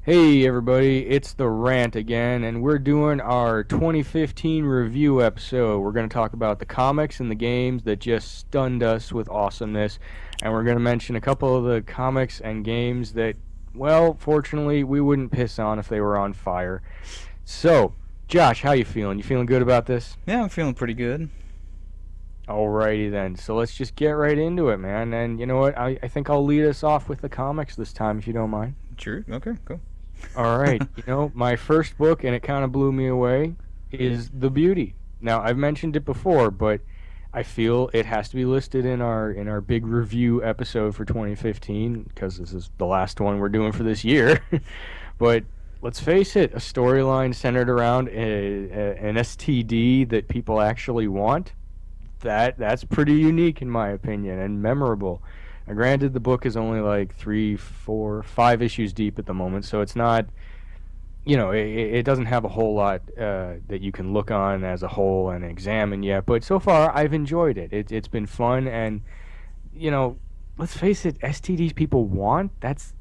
Hey everybody, it's the Rant again, and we're doing our 2015 review episode. We're going to talk about the comics and the games that just stunned us with awesomeness, and we're going to mention a couple of the comics and games that, well, fortunately, we wouldn't piss on if they were on fire. So, Josh, how you feeling? You feeling good about this? Yeah, I'm feeling pretty good. Alrighty then, so let's just get right into it, man. And you know what? I think I'll lead us off with the comics this time, if you don't mind. Sure. Okay. Cool. All right. My first book, and it kind of blew me away, is The Beauty. Now, I've mentioned it before, but I feel it has to be listed in our big review episode for 2015 because this is the last one we're doing for this year. But let's face it, a storyline centered around an STD that people actually want, that's pretty unique in my opinion and memorable. Granted, the book is only like three, four, 5 issues deep at the moment, so it's not, it doesn't have a whole lot that you can look on as a whole and examine yet. But so far, I've enjoyed it. It's been fun, and you know, let's face it, STDs people want. That's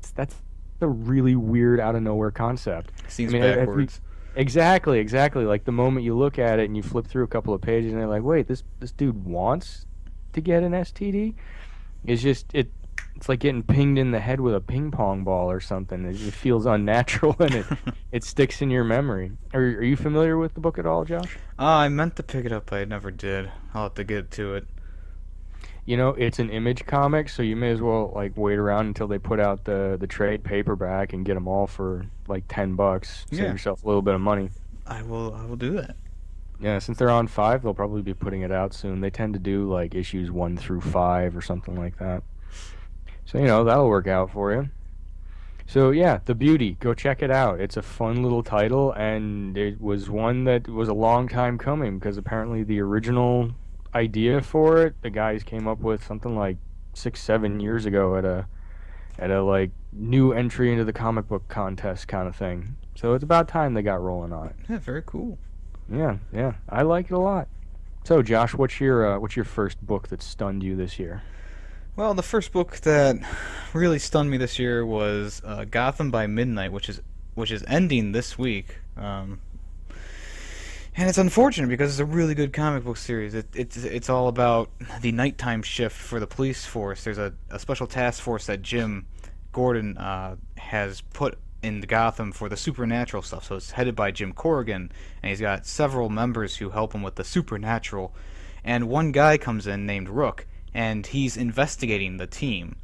a really weird, out of nowhere concept. I Seems mean, backwards. exactly. Like the moment you look at it and you flip through a couple of pages, and they're like, wait, this dude wants to get an STD. It's like getting pinged in the head with a ping pong ball or something. It feels unnatural and it sticks in your memory. Are you familiar with the book at all, Josh? I meant to pick it up, I never did. I'll have to get to it. It's an Image comic, so you may as well like wait around until they put out the trade paperback and get them all for like $10. Save Yeah, yourself a little bit of money. I will do that. Yeah, since they're on five, they'll probably be putting it out soon. They tend to do like issues 1 through 5 or something like that. So that'll work out for you. So yeah, The Beauty, go check it out. It's a fun little title, and it was one that was a long time coming because apparently the original idea for it, the guys came up with something like 6, 7 years ago at a like new entry into the comic book contest kind of thing. So it's about time they got rolling on it. Yeah, very cool. Yeah, I like it a lot. So Josh, what's your first book that stunned you this year? Well, the first book that really stunned me this year was Gotham by Midnight, which is ending this week. And it's unfortunate because it's a really good comic book series. It's all about the nighttime shift for the police force. There's a special task force that Jim Gordon has put in Gotham for the supernatural stuff. So it's headed by Jim Corrigan, and he's got several members who help him with the supernatural. And one guy comes in named Rook, and he's investigating the team.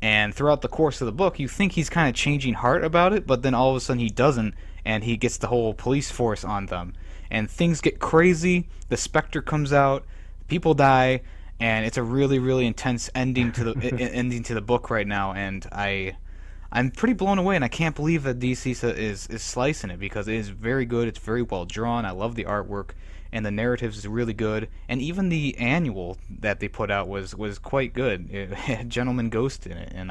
And throughout the course of the book, you think he's kind of changing heart about it, but then all of a sudden he doesn't, and he gets the whole police force on them. And things get crazy, the Spectre comes out, people die, and it's a really, really intense ending to the ending to the book right now. And I'm pretty blown away, and I can't believe that DC is slicing it because it is very good. It's very well drawn. I love the artwork, and the narrative is really good. And even the annual that they put out was quite good. It had Gentleman Ghost in it, and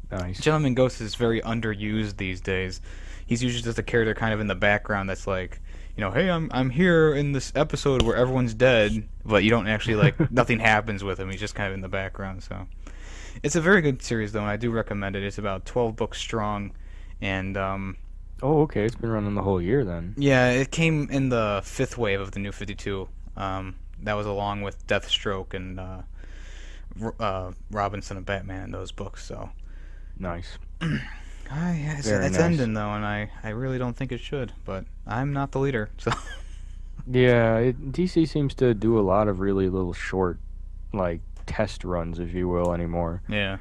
Nice. Gentleman Ghost is very underused these days. He's usually just a character kind of in the background that's like, hey, I'm here in this episode where everyone's dead, but you don't actually nothing happens with him. He's just kind of in the background. So it's a very good series though, and I do recommend it. It's about 12 books strong, and Oh, okay. It's been running the whole year then. yeah, it came in the fifth wave of the New 52. That was along with Deathstroke and Robinson and Batman in those books. So Nice. yeah, Very it's nice. ending though, and I really don't think it should, but I'm not the leader, so. Yeah, DC seems to do a lot of really little short, like, test runs, if you will, anymore. Yeah.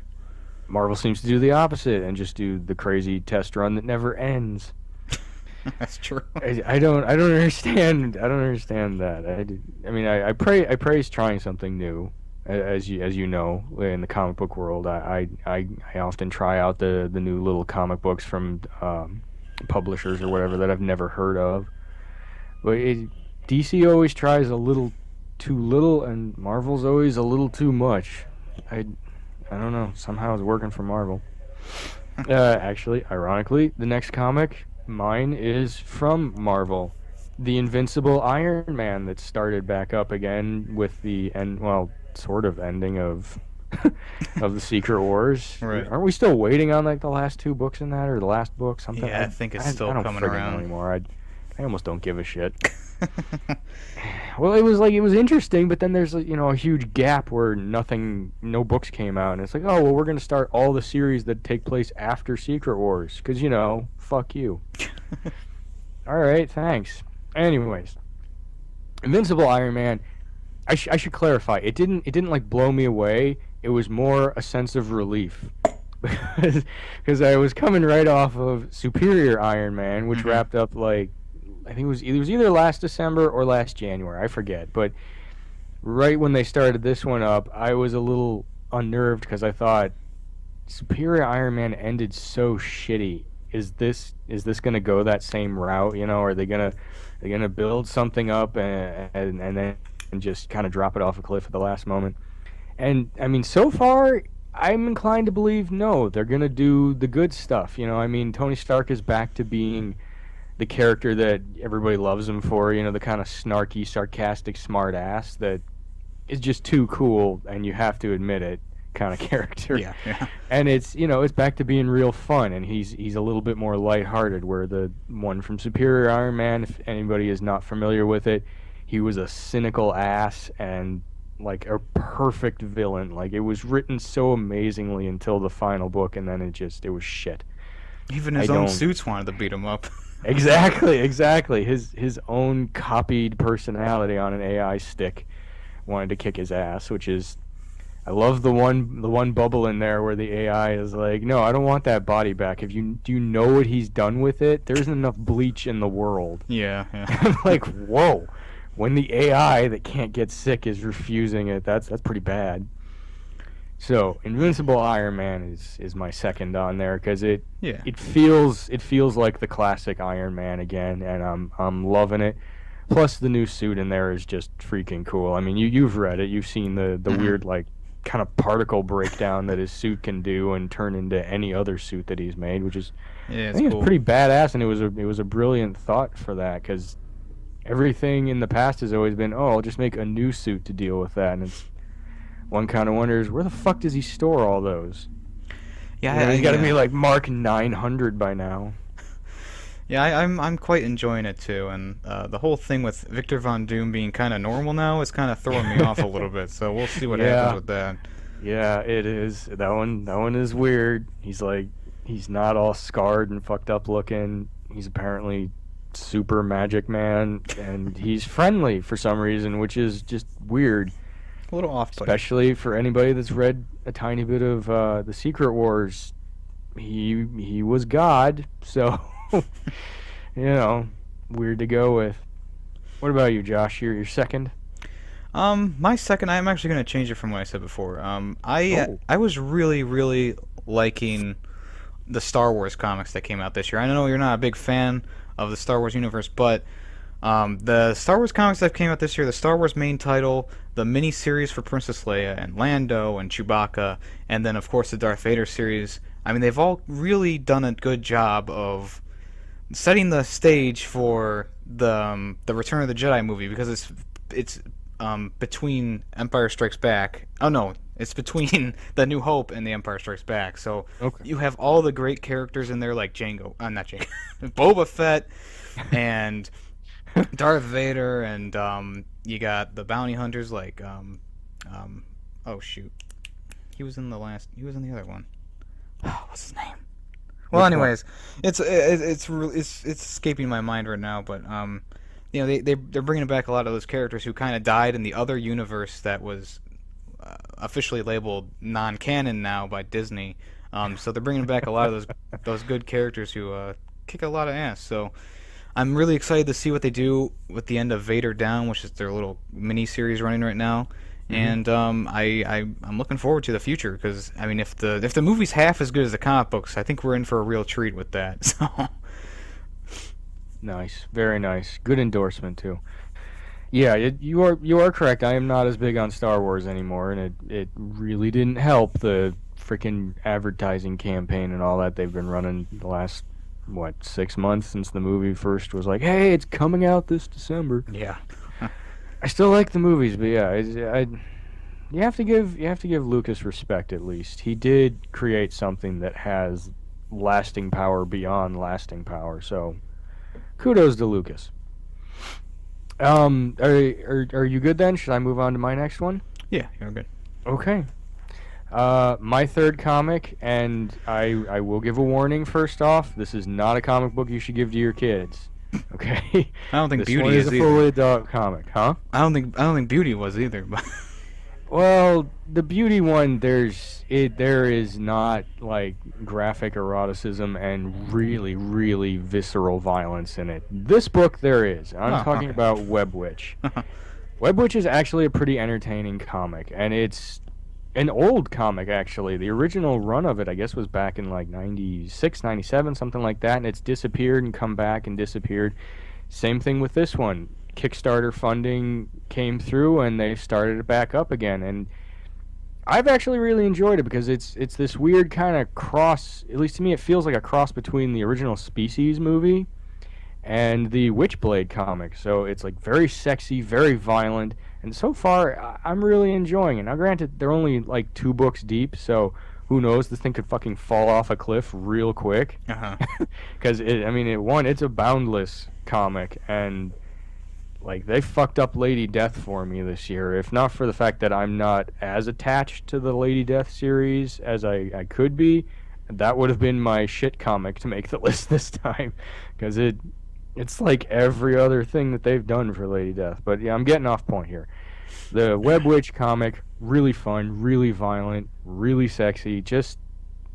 Marvel seems to do the opposite and just do the crazy test run that never ends. That's true. I don't understand. I don't understand that. I mean, I praise trying something new, as you know, in the comic book world. I often try out the new little comic books from publishers or whatever that I've never heard of. But DC always tries a little too little, and Marvel's always a little too much. I I don't know. Somehow it's working for Marvel. Actually, ironically, the next comic, mine, is from Marvel. The Invincible Iron Man that started back up again with the end, well, sort of ending of of the Secret Wars. Right. Aren't we still waiting on like the last two books in that, or the last book? Something Yeah, I think it's I still don't coming friggin' know around. anymore. I almost don't give a shit. Well, it was like it was interesting, but then there's a huge gap where no books came out, and it's like, oh well, we're gonna start all the series that take place after Secret Wars, because fuck you. All right, thanks. Anyways, Invincible Iron Man. I should clarify. It didn't like blow me away. It was more a sense of relief because I was coming right off of Superior Iron Man, which Hmm. wrapped up like I think it was either last December or last January. I forget, but right when they started this one up, I was a little unnerved because I thought Superior Iron Man ended so shitty. Is this gonna go that same route? Are they gonna build something up and then just kind of drop it off a cliff at the last moment? And I mean, so far, I'm inclined to believe no. They're gonna do the good stuff. I mean, Tony Stark is back to being the character that everybody loves him for. The kind of snarky, sarcastic, smart ass that is just too cool, and you have to admit it, kind of character. Yeah, yeah. And it's back to being real fun, and he's a little bit more lighthearted. Where the one from Superior Iron Man, if anybody is not familiar with it, he was a cynical ass and like a perfect villain. Like it was written so amazingly until the final book, and then it was shit. Even I his own don't suits wanted to beat him up. exactly his own copied personality on an AI stick wanted to kick his ass, which is I love the one bubble in there where the AI is like, "No, I don't want that body back. If you do you know what he's done with it? There isn't enough bleach in the world." Yeah, yeah. I'm like, "Whoa." When the AI that can't get sick is refusing it, that's pretty bad. So, Invincible Iron Man is my second on there because it Yeah. it feels it feels like the classic Iron Man again, and I'm loving it. Plus, the new suit in there is just freaking cool. I mean, you've read it, you've seen the Hmm. weird like kind of particle breakdown that his suit can do and turn into any other suit that he's made, which is Yeah, I it's think it's cool. pretty badass, and it was a brilliant thought for that because everything in the past has always been, oh, I'll just make a new suit to deal with that, and it's one kind of wonders where the fuck does he store all those? Yeah, He's got to be like Mark 900 by now. yeah, I'm quite enjoying it too, and the whole thing with Victor Von Doom being kind of normal now is kind of throwing me off a little bit. So we'll see what happens Yeah, with that. yeah, it is. That one is weird. He's not all scarred and fucked up looking. He's apparently super magic man, and he's friendly for some reason, which is just weird, A little off-putting. especially for anybody that's read a tiny bit of the Secret Wars. He was God, so you know, weird to go with. What about you, Josh? You're second. My second, I'm actually going to change it from what I said before. Oh, I was really, really liking the Star Wars comics that came out this year. I know you're not a big fan of the Star Wars universe, but the Star Wars comics that came out this year, the Star Wars main title, the mini series for Princess Leia and Lando and Chewbacca, and then of course the Darth Vader series. I mean, they've all really done a good job of setting the stage for the Return of the Jedi movie because it's between Empire Strikes Back. Oh no, it's between The New Hope and The Empire Strikes Back. So okay. you have all the great characters in there like Django, not Django, Boba Fett, and Darth Vader, and you got the bounty hunters like um, oh shoot, he was in the other one. What's his name? Well, Which one? anyways, it's escaping my mind right now, but they're bringing back a lot of those characters who kind of died in the other universe that was officially labeled non-canon now by Disney. So they're bringing back a lot of those good characters who kick a lot of ass. So I'm really excited to see what they do with the end of Vader Down, which is their little mini series running right now. Hmm. And I'm looking forward to the future because I mean if the movie's half as good as the comic books, I think we're in for a real treat with that. So Nice, very nice. Good endorsement too. Yeah, you are correct. I am not as big on Star Wars anymore, and it really didn't help the freaking advertising campaign and all that they've been running the last 6 months since the movie first was like, hey, it's coming out this December. yeah, I still like the movies, but yeah, you have to give Lucas respect at least. He did create something that has lasting power beyond lasting power. So kudos to Lucas. Are you good then? Should I move on to my next one? Yeah, you're good. Okay. My third comic, and I will give a warning first off. This is not a comic book you should give to your kids. Okay. I don't think This one Beauty is is a either. fully adult comic, huh? I don't think Beauty was either. But Well, the beauty one, there is not like graphic eroticism and really, really visceral violence in it. This book there is. I'm oh, talking okay. about Web Witch. Web Witch is actually a pretty entertaining comic, and it's an old comic actually. The original run of it, I guess, was back in like 96, 97, something like that, and it's disappeared and come back and disappeared. Same thing with this one. Kickstarter funding came through and they started it back up again. And I've actually really enjoyed it because it's this weird kind of cross, at least to me it feels like a cross between the original Species movie and the Witchblade comic. So it's like very sexy, very violent, and so far I'm really enjoying it. Now granted, they're only like 2 books deep, so who knows, this thing could fucking fall off a cliff real quick. Uh-huh. Because it's a boundless comic, and like they fucked up Lady Death for me this year. If not for the fact that I'm not as attached to the Lady Death series as I could be, that would have been my shit comic to make the list this time. Because it's like every other thing that they've done for Lady Death. But yeah, I'm getting off point here. The Web Witch comic, really fun, really violent, really sexy. Just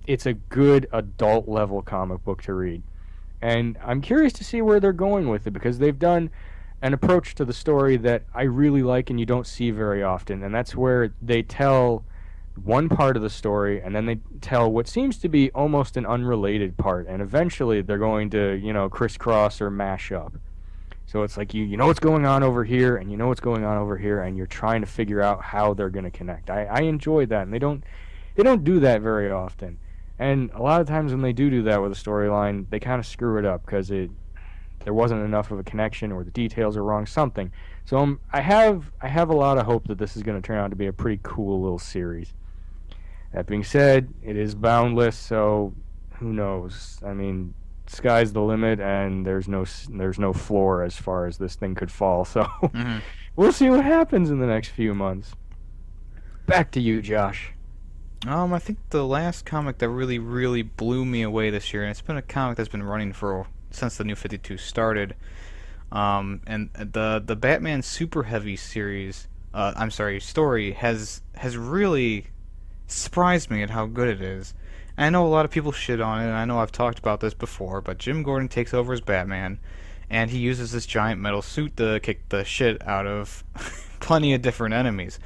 it's a good adult level comic book to read. And I'm curious to see where they're going with it because they've done an approach to the story that I really like and you don't see very often. And that's where they tell one part of the story and then they tell what seems to be almost an unrelated part. And eventually they're going to, crisscross or mash up. So it's like you know what's going on over here and you know what's going on over here and you're trying to figure out how they're going to connect. I enjoy that and they don't do that very often. And a lot of times when they do that with a storyline, they kind of screw it up because there wasn't enough of a connection or the details are wrong, something. So I have a lot of hope that this is going to turn out to be a pretty cool little series. That being said, it is boundless, so who knows? I mean, sky's the limit, and there's no floor as far as this thing could fall. So hmm we'll see what happens in the next few months. Back to you, Josh. I think the last comic that really, really blew me away this year, and it's been a comic that's been running for since the New 52 started. And the Batman Super Heavy series, I'm sorry, story has really surprised me at how good it is. And I know a lot of people shit on it, and I know I've talked about this before, but Jim Gordon takes over as Batman, and he uses this giant metal suit to kick the shit out of plenty of different enemies.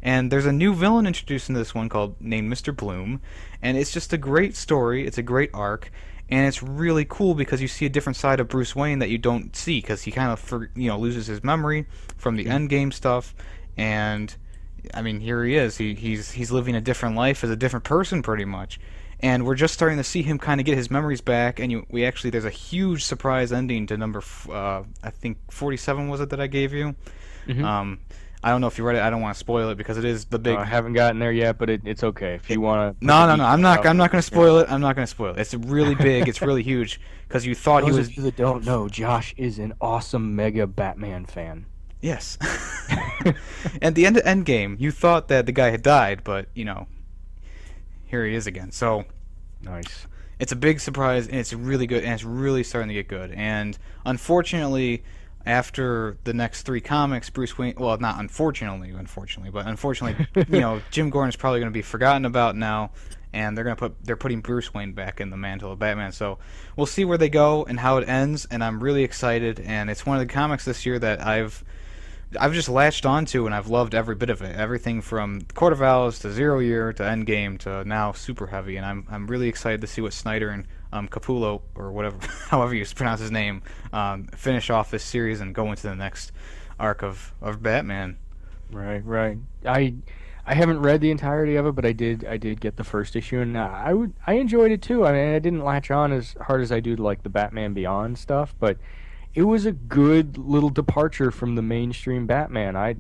And there's a new villain introduced in this one called named Mr. Bloom, and it's just a great story. It's a great arc, and it's really cool because you see a different side of Bruce Wayne that you don't see because he kind of loses his memory from the Endgame stuff, and I mean here he is. He's living a different life as a different person pretty much, and we're just starting to see him kind of get his memories back. And we actually there's a huge surprise ending to number I think 47 was it that I gave you. Mm-hmm. I don't know if you read it. I don't want to spoil it because it is the big. I haven't gotten there yet, but it's okay if you want to put No, the no, no. I'm details not. out I'm there. not going to spoil it. I'm not going to spoil it. It's really big. It's really huge because you thought he Those was. of you that don't know, Josh is an awesome mega Batman fan. Yes. At the end of Endgame, you thought that the guy had died, but here he is again. So Nice. it's a big surprise, and it's really good, and it's really starting to get good. And unfortunately, after the next 3 comics, Bruce Wayne. Well, not unfortunately, but unfortunately, Jim Gordon's probably going to be forgotten about now, and they're putting Bruce Wayne back in the mantle of Batman. So we'll see where they go and how it ends, and I'm really excited. And it's one of the comics this year that I've just latched onto, and I've loved every bit of it. Everything from Court of Owls to Zero Year to Endgame to now Super Heavy, and I'm really excited to see what Snyder and Capullo or whatever, however you pronounce his name, finish off this series and go into the next arc of Batman. Right, right. I haven't read the entirety of it, but I did get the first issue, and I enjoyed it too. I mean, I didn't latch on as hard as I do to like the Batman Beyond stuff, but it was a good little departure from the mainstream Batman. I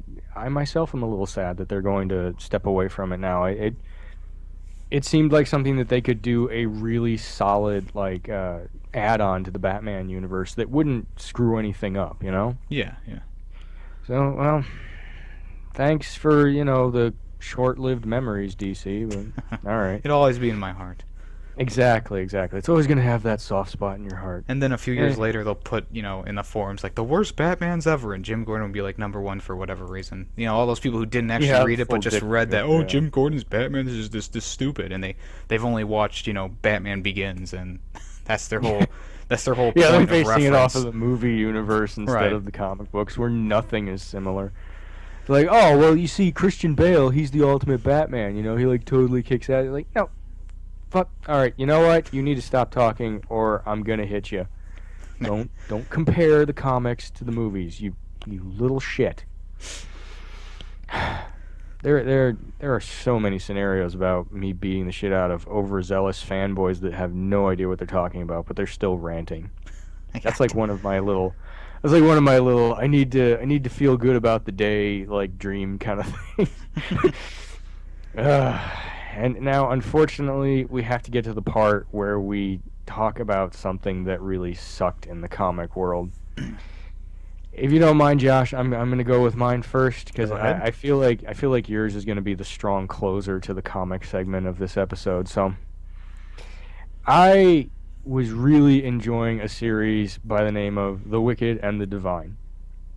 myself am a little sad that they're going to step away from it now. It seemed like something that they could do a really solid like add-on to the Batman universe that wouldn't screw anything up, you know? Yeah, yeah. So, well, thanks for, the short-lived memories, DC, but all right. It'll always be in my heart. Exactly, exactly. It's always going to have that soft spot in your heart. And then a few Eh, years later, they'll put, in the forums, like, the worst Batmans ever, and Jim Gordon will be, like, #1 for whatever reason. All those people who didn't actually yeah, read it, full but just dick read that, joke, oh, yeah. Jim Gordon's Batman is this stupid, and they've only watched, Batman Begins, and that's their whole, that's their whole Yeah, they're point of basing it off reference. of the movie universe instead Right. of the comic books, where nothing is similar. It's like, oh, well, you see, Christian Bale, he's the ultimate Batman. He like totally kicks ass. Like, no, fuck. All right, you know what? You need to stop talking, or I'm gonna hit you. Don't compare the comics to the movies. You little shit. There are so many scenarios about me beating the shit out of overzealous fanboys that have no idea what they're talking about, but they're still ranting. That's like one of my little. That's like one of my little. I need to feel good about the day, like dream kind of thing. And now, unfortunately, we have to get to the part where we talk about something that really sucked in the comic world. If you don't mind, Josh, I'm gonna go with mine first because Go ahead. I feel like yours is gonna be the strong closer to the comic segment of this episode. So I was really enjoying a series by the name of The Wicked and the Divine.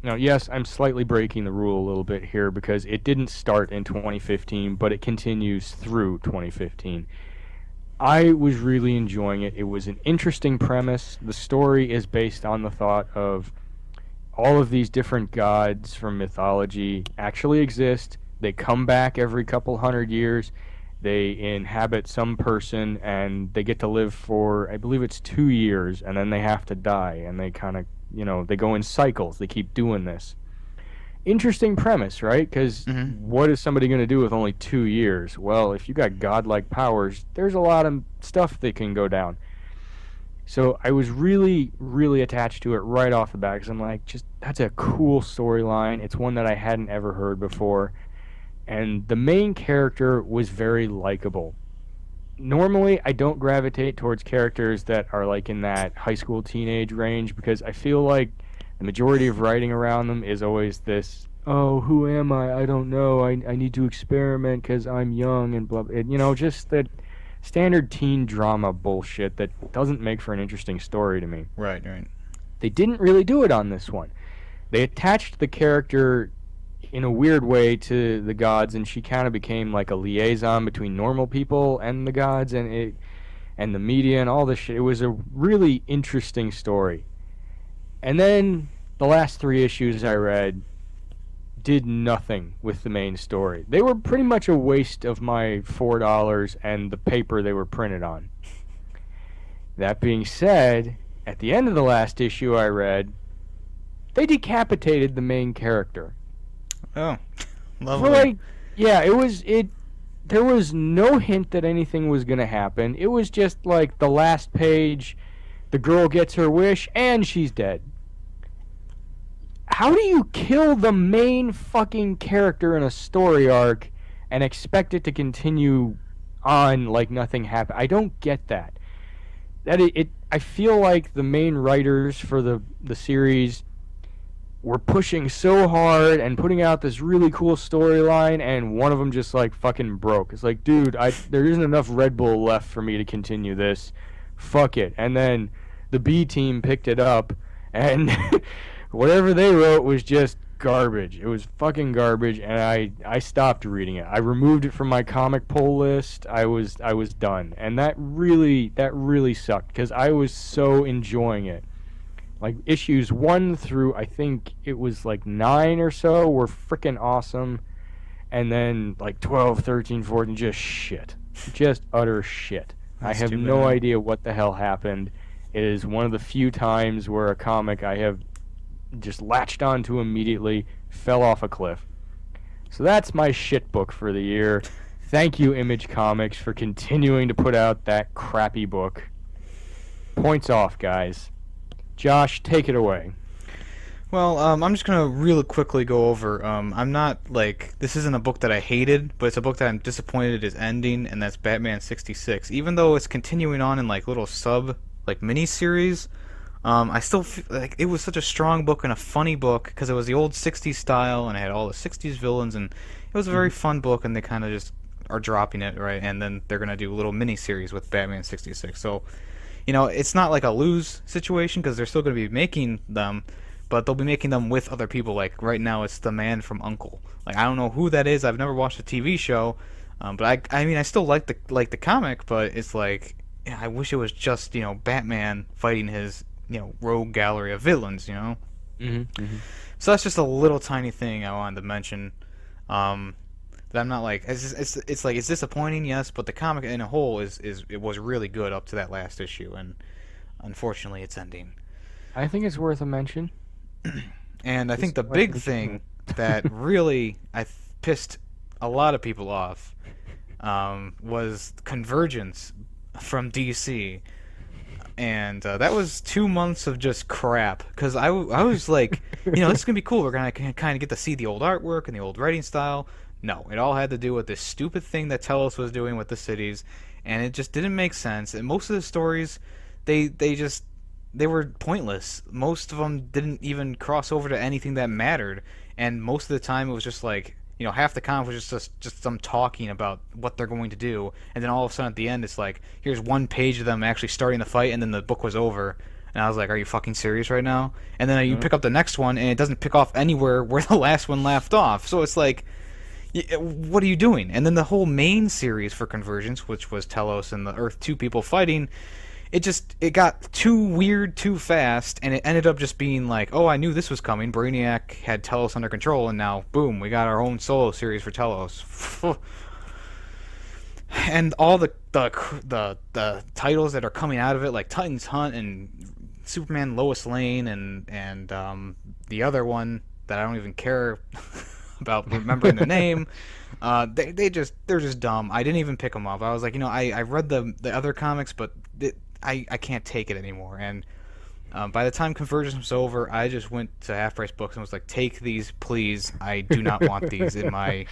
Now, yes, I'm slightly breaking the rule a little bit here because it didn't start in 2015, but it continues through 2015. I was really enjoying it. It was an interesting premise. The story is based on the thought of all of these different gods from mythology actually exist. They come back every couple hundred years. They inhabit some person and they get to live for, I believe it's 2 years, and then they have to die. And they kind of, they go in cycles. They keep doing this. Interesting premise, right? Because Hmm. what is somebody going to do with only 2 years? Well, if you got godlike powers, there's a lot of stuff that can go down. So I was really, really attached to it right off the bat because I'm like, just that's a cool storyline. It's one that I hadn't ever heard before, and the main character was very likable. Normally, I don't gravitate towards characters that are like in that high school teenage range because I feel like the majority of writing around them is always this. Oh, who am I? I don't know. I need to experiment because I'm young and blah. Just that standard teen drama bullshit that doesn't make for an interesting story to me. Right, right. They didn't really do it on this one. They attached the character in a weird way to the gods, and she kind of became like a liaison between normal people and the gods, and the media and all this shit. It was a really interesting story. And then the last 3 issues I read did nothing with the main story. They were pretty much a waste of my $4 and the paper they were printed on. That being said, at the end of the last issue I read, they decapitated the main character. Oh, For lovely. like, yeah, it. There was no hint that anything was gonna happen. It was just like the last page, the girl gets her wish and she's dead. How do you kill the main fucking character in a story arc and expect it to continue on like nothing happened? I don't get that. I feel like the main writers for the series were pushing so hard and putting out this really cool storyline, and one of them just like fucking broke. It's like, dude, there isn't enough Red Bull left for me to continue this. Fuck it. And then the B team picked it up, and whatever they wrote was just garbage. It was fucking garbage, and I stopped reading it. I removed it from my comic pull list. I was done, and that really sucked because I was so enjoying it. Like issues 1 through I think it was like 9 or so were freaking awesome, and then like 12, 13, 14 just shit, just utter shit. I That's have too no bad. idea what the hell happened. It is one of the few times where a comic I have just latched onto immediately fell off a cliff. So that's my shit book for the year. Thank you, Image Comics, for continuing to put out that crappy book. Points off, guys. Josh, take it away. Well, I'm just gonna really quickly go over. I'm not like this isn't a book that I hated, but it's a book that I'm disappointed is ending, and that's Batman 66. Even though it's continuing on in like little sub like mini series, I still feel like it was such a strong book and a funny book because it was the old 60s style and it had all the 60s villains, and it was a very Mhm. fun book. And they kind of just are dropping it, right? And then they're gonna do a little mini series with Batman 66. So it's not like a lose situation because they're still going to be making them, but they'll be making them with other people. Like right now, it's the man from Uncle. Like I don't know who that is. I've never watched the TV show, but I mean, I still like the comic, but it's like yeah, I wish it was just Batman fighting his rogue gallery of villains. Mhm. Mhm. So that's just a little tiny thing I wanted to mention. Um, that I'm not like it's like it's disappointing, yes, but the comic in a whole is it was really good up to that last issue, and unfortunately, it's ending. I think it's worth a mention. And I think Just the like big mention thing that really pissed a lot of people off was Convergence from DC, and that was 2 months of just crap. Because I was like, this is gonna be cool. We're gonna kind of get to see the old artwork and the old writing style. No, it all had to do with this stupid thing that Telos was doing with the cities, and it just didn't make sense. And most of the stories, they just they were pointless. Most of them didn't even cross over to anything that mattered, and most of the time it was just like half the comic was just them talking about what they're going to do, and then all of a sudden at the end it's like here's one page of them actually starting the fight, and then the book was over. And I was like, are you fucking serious right now? And then you Mhm. pick up the next one, and it doesn't pick off anywhere where the last one left off. So it's like, what are you doing? And then the whole main series for Convergence, which was Telos and the Earth 2 people fighting, it got too weird too fast, and it ended up just being like, oh, I knew this was coming. Brainiac had Telos under control, and now boom, we got our own solo series for Telos. And all the titles that are coming out of it, like Titans Hunt and Superman Lois Lane and the other one that I don't even care about remembering the name. They're just dumb. I didn't even pick them up. I was like, I read the other comics, but I can't take it anymore. And by the time Convergence was over, I just went to Half Price Books and was like, "Take these, please. I do not want these in my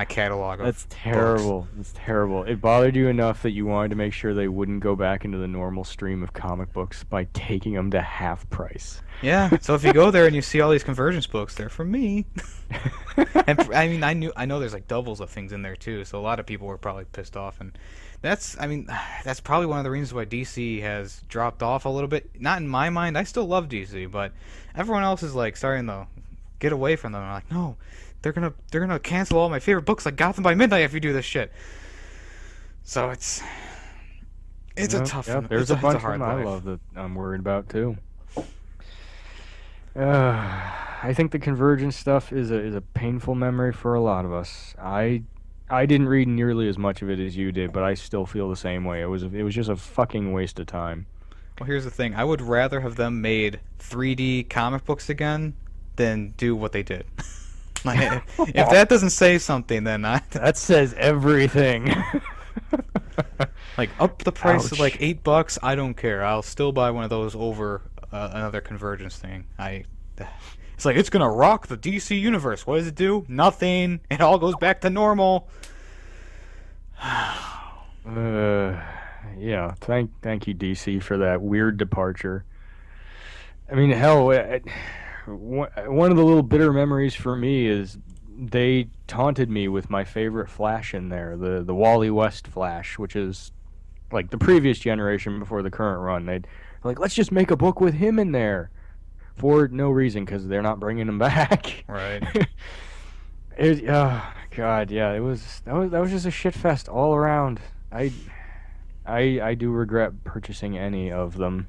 catalog That's of books." terrible. That's terrible. It bothered you enough that you wanted to make sure they wouldn't go back into the normal stream of comic books by taking them to half price. Yeah. So if you go there and you see all these Convergence books, they're from me. And I mean, I know there's like doubles of things in there too, so a lot of people were probably pissed off, and I mean, that's probably one of the reasons why DC has dropped off a little bit. Not in my mind, I still love DC, but everyone else is like starting to get away from them. I'm like, no, they're gonna cancel all my favorite books like Gotham by Midnight if you do this shit. So it's a Yep, tough yep. one. There's It's a a bunch of hard them I life. love that I'm worried about too. I think the Convergence stuff is a painful memory for a lot of us. I didn't read nearly as much of it as you did, but I still feel the same way. It was just a fucking waste of time. Well, here's the thing. I would rather have them made 3D comic books again than do what they did. Like, if that doesn't say something, then I That says everything. like up the price to like Ouch. $8. I don't care. I'll still buy one of those over another Convergence thing. It's like it's gonna rock the DC universe. What does it do? Nothing. It all goes back to normal. Uh, yeah. Thank you, DC, for that weird departure. I mean, hell, one of the little bitter memories for me is they taunted me with my favorite Flash in there, the Wally West Flash, which is like the previous generation before the current run. They'd like, let's just make a book with him in there for no reason because they're not bringing him back. Right. Oh God, yeah, that was just a shit fest all around. I I do regret purchasing any of them.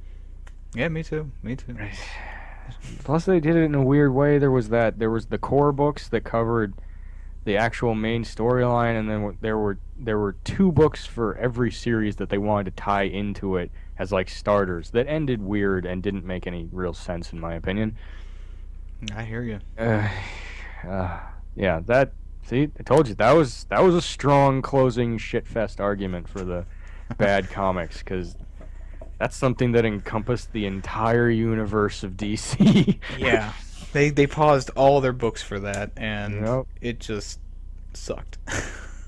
Yeah, me too. Me too. Plus, they did it in a weird way. There was the core books that covered the actual main storyline, and then there were two books for every series that they wanted to tie into it as like starters that ended weird and didn't make any real sense in my opinion. I hear you. Uh, uh, yeah, that see, I told you that was a strong closing shitfest argument for the bad comics because that's something that encompassed the entire universe of DC. Yeah. They paused all their books for that, and Yep. it just sucked.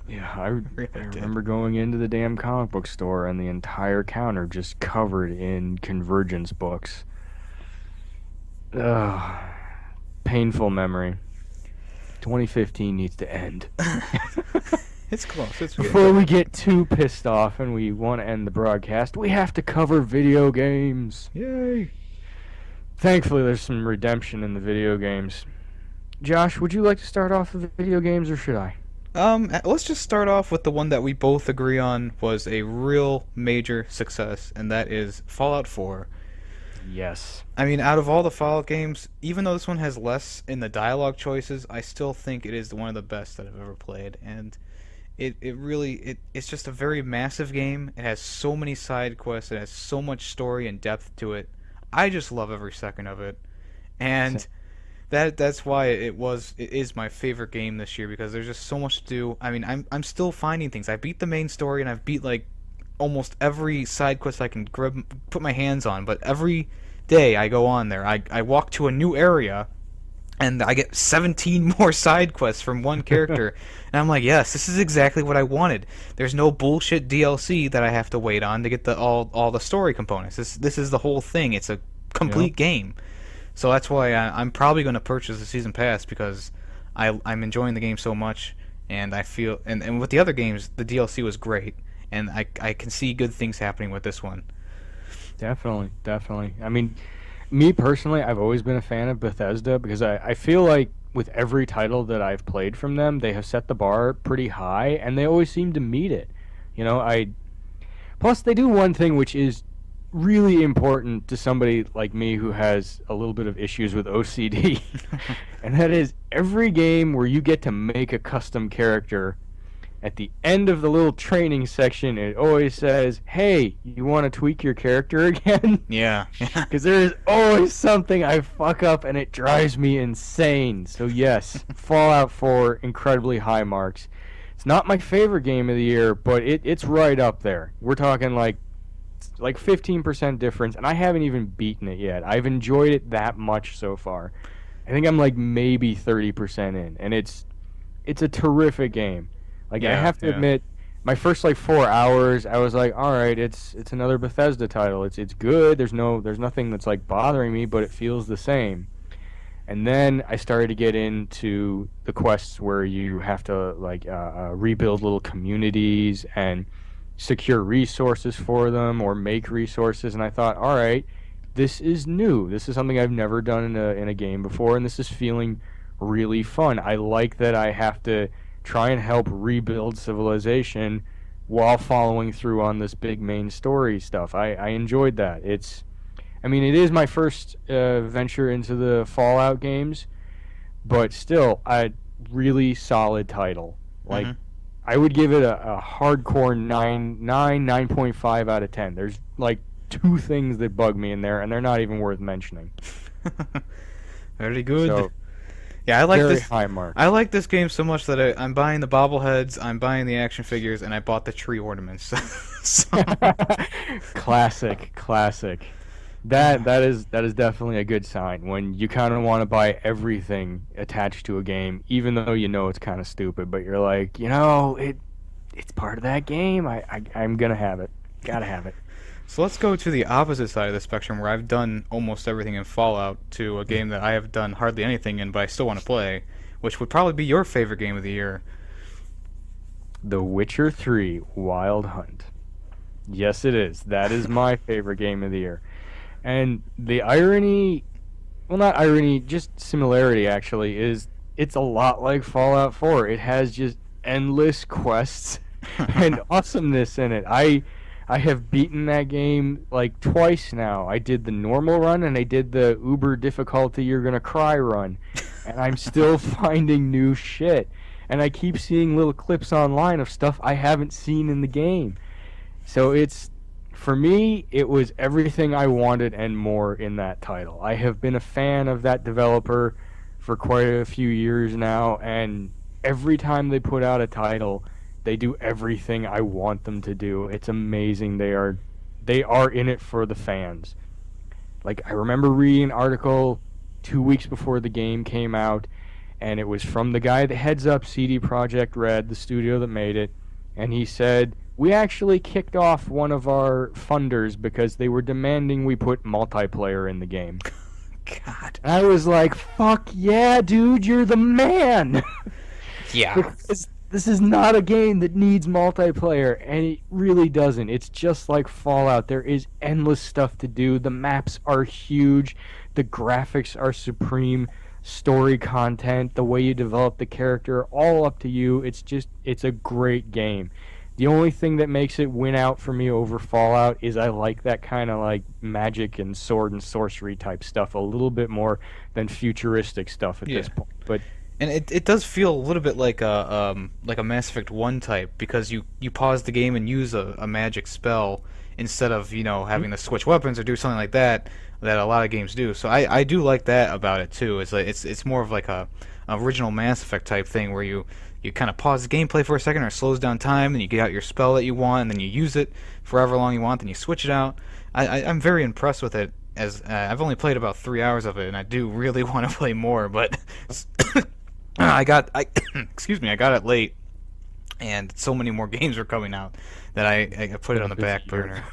Yeah, I Really did. remember going into the damn comic book store and the entire counter just covered in Convergence books. Ugh, painful memory. 2015 needs to end. It's close. It's getting Before we better. get too pissed off and we want to end the broadcast, we have to cover video games. Yay! Thankfully, there's some redemption in the video games. Josh, would you like to start off with the video games or should I? Let's just start off with the one that we both agree on was a real major success, and that is Fallout 4. Yes. I mean, out of all the Fallout games, even though this one has less in the dialogue choices, I still think it is one of the best that I've ever played. And it's just a very massive game. It has so many side quests. It has so much story and depth to it. I just love every second of it. And that's why it is my favorite game this year because there's just so much to do. I mean, I'm still finding things. I beat the main story and I've beat like almost every side quest I can put my hands on, but every day I go on there, I walk to a new area and I get 17 more side quests from one character. And I'm like, yes, this is exactly what I wanted. There's no bullshit DLC that I have to wait on to get the all the story components. This is the whole thing. It's a Yep. complete game. So that's why I'm probably going to purchase the season pass because I'm enjoying the game so much, and I feel and with the other games the DLC was great, and I can see good things happening with this one. Definitely, definitely. I mean, me personally, I've always been a fan of Bethesda because I feel like with every title that I've played from them, they have set the bar pretty high and they always seem to meet it. You know, I plus they do one thing which is really important to somebody like me who has a little bit of issues with OCD. And that is every game where you get to make a custom character at the end of the little training section, it always says, "Hey, you want to tweak your character again?" Yeah. Because there is always something I fuck up and it drives me insane. So yes, Fallout 4, incredibly high marks. It's not my favorite game of the year, but it's right up there. We're talking like 15% difference, and I haven't even beaten it yet. I've enjoyed it that much so far. I think I'm like maybe 30% in, and it's a terrific game. Like I Yeah, have to yeah. admit, my first like 4 hours, I was like, all right, it's another Bethesda title. It's good. There's nothing that's like bothering me, but it feels the same. And then I started to get into the quests where you have to like rebuild little communities and secure resources for them or make resources. And I thought, all right, this is new. This is something I've never done in a game before, and this is feeling really fun. I like that I have to try and help rebuild civilization while following through on this big main story stuff. I enjoyed that. I mean, it is my first venture into the Fallout games, but still, a really solid title. Like, Mhm. I would give it a hardcore 9.5 out of 10. There's like two things that bug me in there, and they're not even worth mentioning. Very good. So, Yeah, I like very this. high I marks. like this game so much that I'm buying the bobbleheads, I'm buying the action figures, and I bought the tree ornaments. So, Classic, classic. That is definitely a good sign when you kind of want to buy everything attached to a game, even though you know it's kind of stupid, but you're like, it's part of that game. I'm gonna have it. Gotta have it. so let's go to the opposite side of the spectrum where I've done almost everything in Fallout to a game that I have done hardly anything in, but I still want to play, which would probably be your favorite game of the year. The Witcher 3 Wild Hunt. Yes, it is. That is my favorite game of the year. And the irony, well, not irony, just similarity actually, is it's a lot like Fallout 4. It has just endless quests and awesomeness in it. I have beaten that game like twice now. I did the normal run and I did the uber difficulty you're gonna cry run, and I'm still finding new shit. And I keep seeing little clips online of stuff I haven't seen in the game. So for me, it was everything I wanted and more in that title. I have been a fan of that developer for quite a few years now, and every time they put out a title, they do everything I want them to do. It's amazing. They are in it for the fans. Like I remember reading an article 2 weeks before the game came out, and it was from the guy that heads up CD Projekt Red, the studio that made it, and he said, "We actually kicked off one of our funders because they were demanding we put multiplayer in the game." God. And I was like, "Fuck yeah, dude, you're the man." Yeah. Because this is not a game that needs multiplayer, and it really doesn't. It's just like Fallout. There is endless stuff to do. The maps are huge. The graphics are supreme. Story content, the way you develop the character, all up to you. It's a great game. The only thing that makes it win out for me over Fallout is I like that kind of like magic and sword and sorcery type stuff a little bit more than futuristic stuff at Yeah. this point. But And it does feel a little bit like a Mass Effect 1 type because you pause the game and use a magic spell instead of having to switch weapons or do something like that a lot of games do. So I do like that about it too. It's like it's more of like a original Mass Effect type thing where you kind of pause the gameplay for a second or it slows down time and you get out your spell that you want and then you use it for however long you want, then you switch it out. I'm very impressed with it as I've only played about 3 hours of it and I do really want to play more, but I excuse me, I got it late, and so many more games were coming out that I put it on the back burner.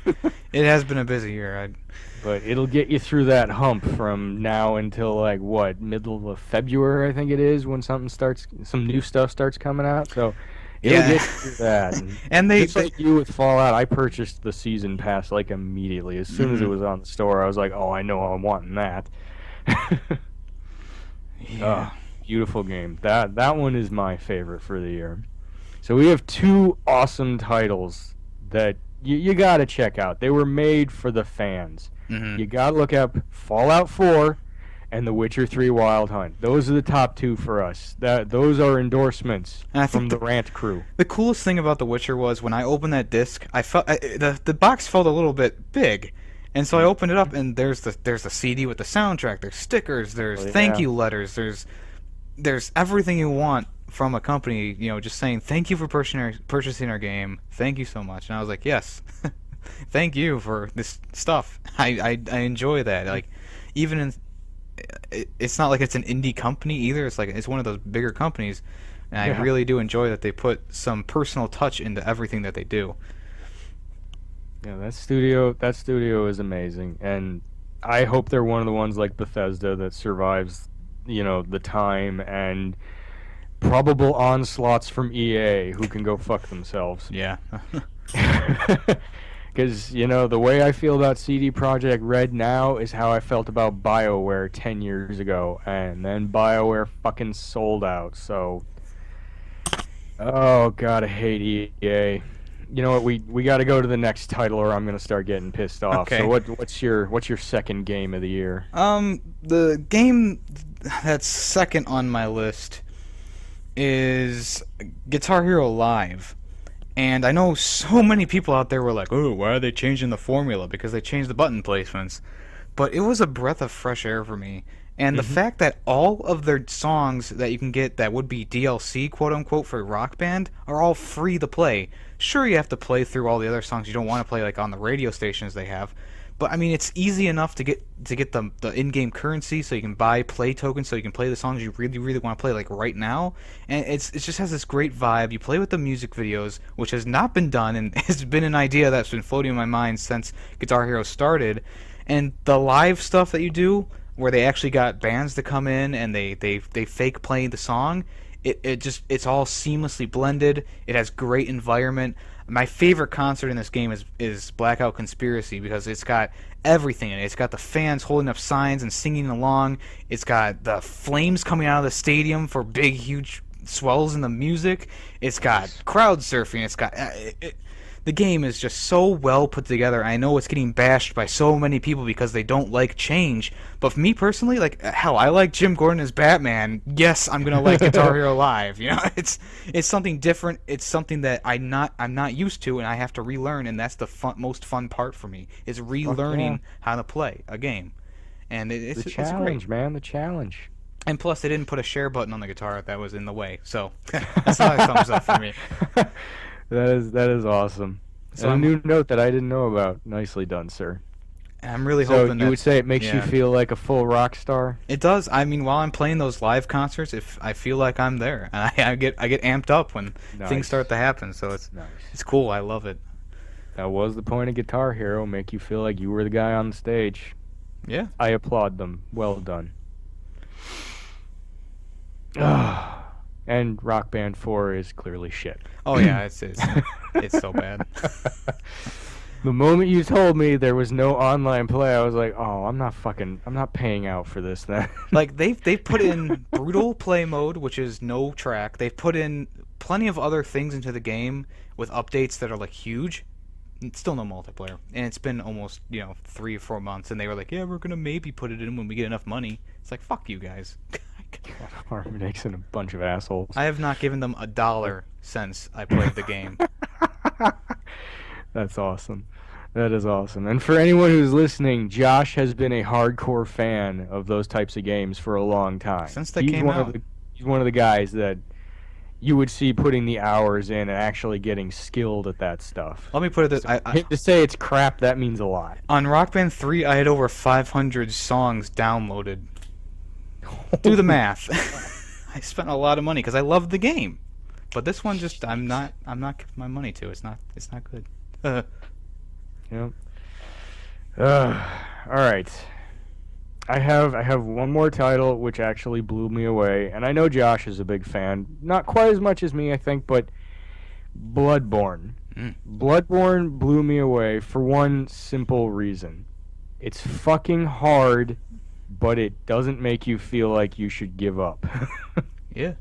It has been a busy year. but it'll get you through that hump from now until like what, middle of February, I think it is, when some new stuff starts coming out. So it'll Yeah, get you through that. And and just like you with Fallout, I purchased the season pass like immediately. As soon as it mhm. was on the store, I was like, "Oh, I know I'm wanting that." Yeah. Oh, beautiful game. That one is my favorite for the year. So we have two awesome titles that you got to check out. They were made for the fans. Hmm. You got to look up Fallout 4 and The Witcher 3 Wild Hunt. Those are the top two for us. Those are endorsements And I from think the Rant crew. the coolest thing about The Witcher was when I opened that disc, the box felt a little bit big, and so I opened it up and there's the CD with the soundtrack, there's stickers, there's Oh, thank yeah. you letters, there's everything you want from a company, just saying thank you for purchasing our game, thank you so much, and I was like yes, thank you for this stuff. I enjoy that. Like even in it's not like it's an indie company either. It's like it's one of those bigger companies, and I Yeah. really do enjoy that they put some personal touch into everything that they do. Yeah, that studio is amazing, and I hope they're one of the ones like Bethesda that survives, the time and probable onslaughts from EA who can go fuck themselves. Yeah. Because, the way I feel about CD Projekt Red now is how I felt about BioWare 10 years ago, and then BioWare fucking sold out, so. Oh, God, I hate EA. You know what? We got to go to the next title, or I'm gonna start getting pissed off. Okay. So what's your second game of the year? The game that's second on my list is Guitar Hero Live. And I know so many people out there were like, "Oh, why are they changing the formula?" Because they changed the button placements. But it was a breath of fresh air for me. And the Hmm. fact that all of their songs that you can get that would be DLC, quote unquote, for Rock Band are all free to play. Sure, you have to play through all the other songs you don't want to play, like on the radio stations they have. But I mean, it's easy enough to get the in-game currency, so you can buy play tokens, so you can play the songs you really really want to play, like right now. And it just has this great vibe. You play with the music videos, which has not been done, and has been an idea that's been floating in my mind since Guitar Hero started. And the live stuff that you do, where they actually got bands to come in and they fake play the song. It's all seamlessly blended. It has great environment. My favorite concert in this game is Blackout Conspiracy because it's got everything in it. It's got the fans holding up signs and singing along. It's got the flames coming out of the stadium for big, huge swells in the music. It's got crowd surfing. It's got the game is just so well put together. I know it's getting bashed by so many people because they don't like change, but for me personally, like hell, I like Jim Gordon as Batman. Yes, I'm gonna like Guitar Hero Live. It's something different. It's something that I'm not used to, and I have to relearn. And that's the most fun part for me is Fuck yeah. relearning how to play a game. And The it's great. challenge, man, the challenge. And plus, they didn't put a share button on the guitar that was in the way, so that's another thumbs up for me. That is awesome. So And a I'm new note that I didn't know about. Nicely done, sir. And I'm really So hoping you that, would say it makes you yeah, feel like a full rock star? it does. I mean, while I'm playing those live concerts, if I feel like I'm there, and I get amped up when things start Nice. to happen. So it's Nice. cool. I love it. That was the point of Guitar Hero, make you feel like you were the guy on the stage. Yeah. I applaud them. Well done. And Rock Band 4 is clearly shit. Oh yeah, it's so bad. The moment you told me there was no online play, I was like, "Oh, I'm not paying out for this then." Like they've put in brutal play mode, which is no track. They've put in plenty of other things into the game with updates that are like huge. It's still no multiplayer, and it's been almost 3 or 4 months, and they were like, "Yeah, we're gonna maybe put it in when we get enough money." It's like, fuck you guys. Harmon Nixon, a bunch of assholes. I have not given them a dollar since I played the game. That's awesome. That is awesome. And for anyone who's listening, Josh has been a hardcore fan of those types of games for a long time. Since they came out. He's one of the guys that you would see putting the hours in and actually getting skilled at that stuff. Let me put it this: So for him to say it's crap, that means a lot. on Rock Band 3, I had over 500 songs downloaded. Do the math. I spent a lot of money because I loved the game, but this one just I'm not giving my money to. It's not good. Yep. All right. I have one more title which actually blew me away, and I know Josh is a big fan. Not quite as much as me, I think, but Bloodborne. Mm. Bloodborne blew me away for one simple reason. It's fucking hard, but it doesn't make you feel like you should give up. Yeah.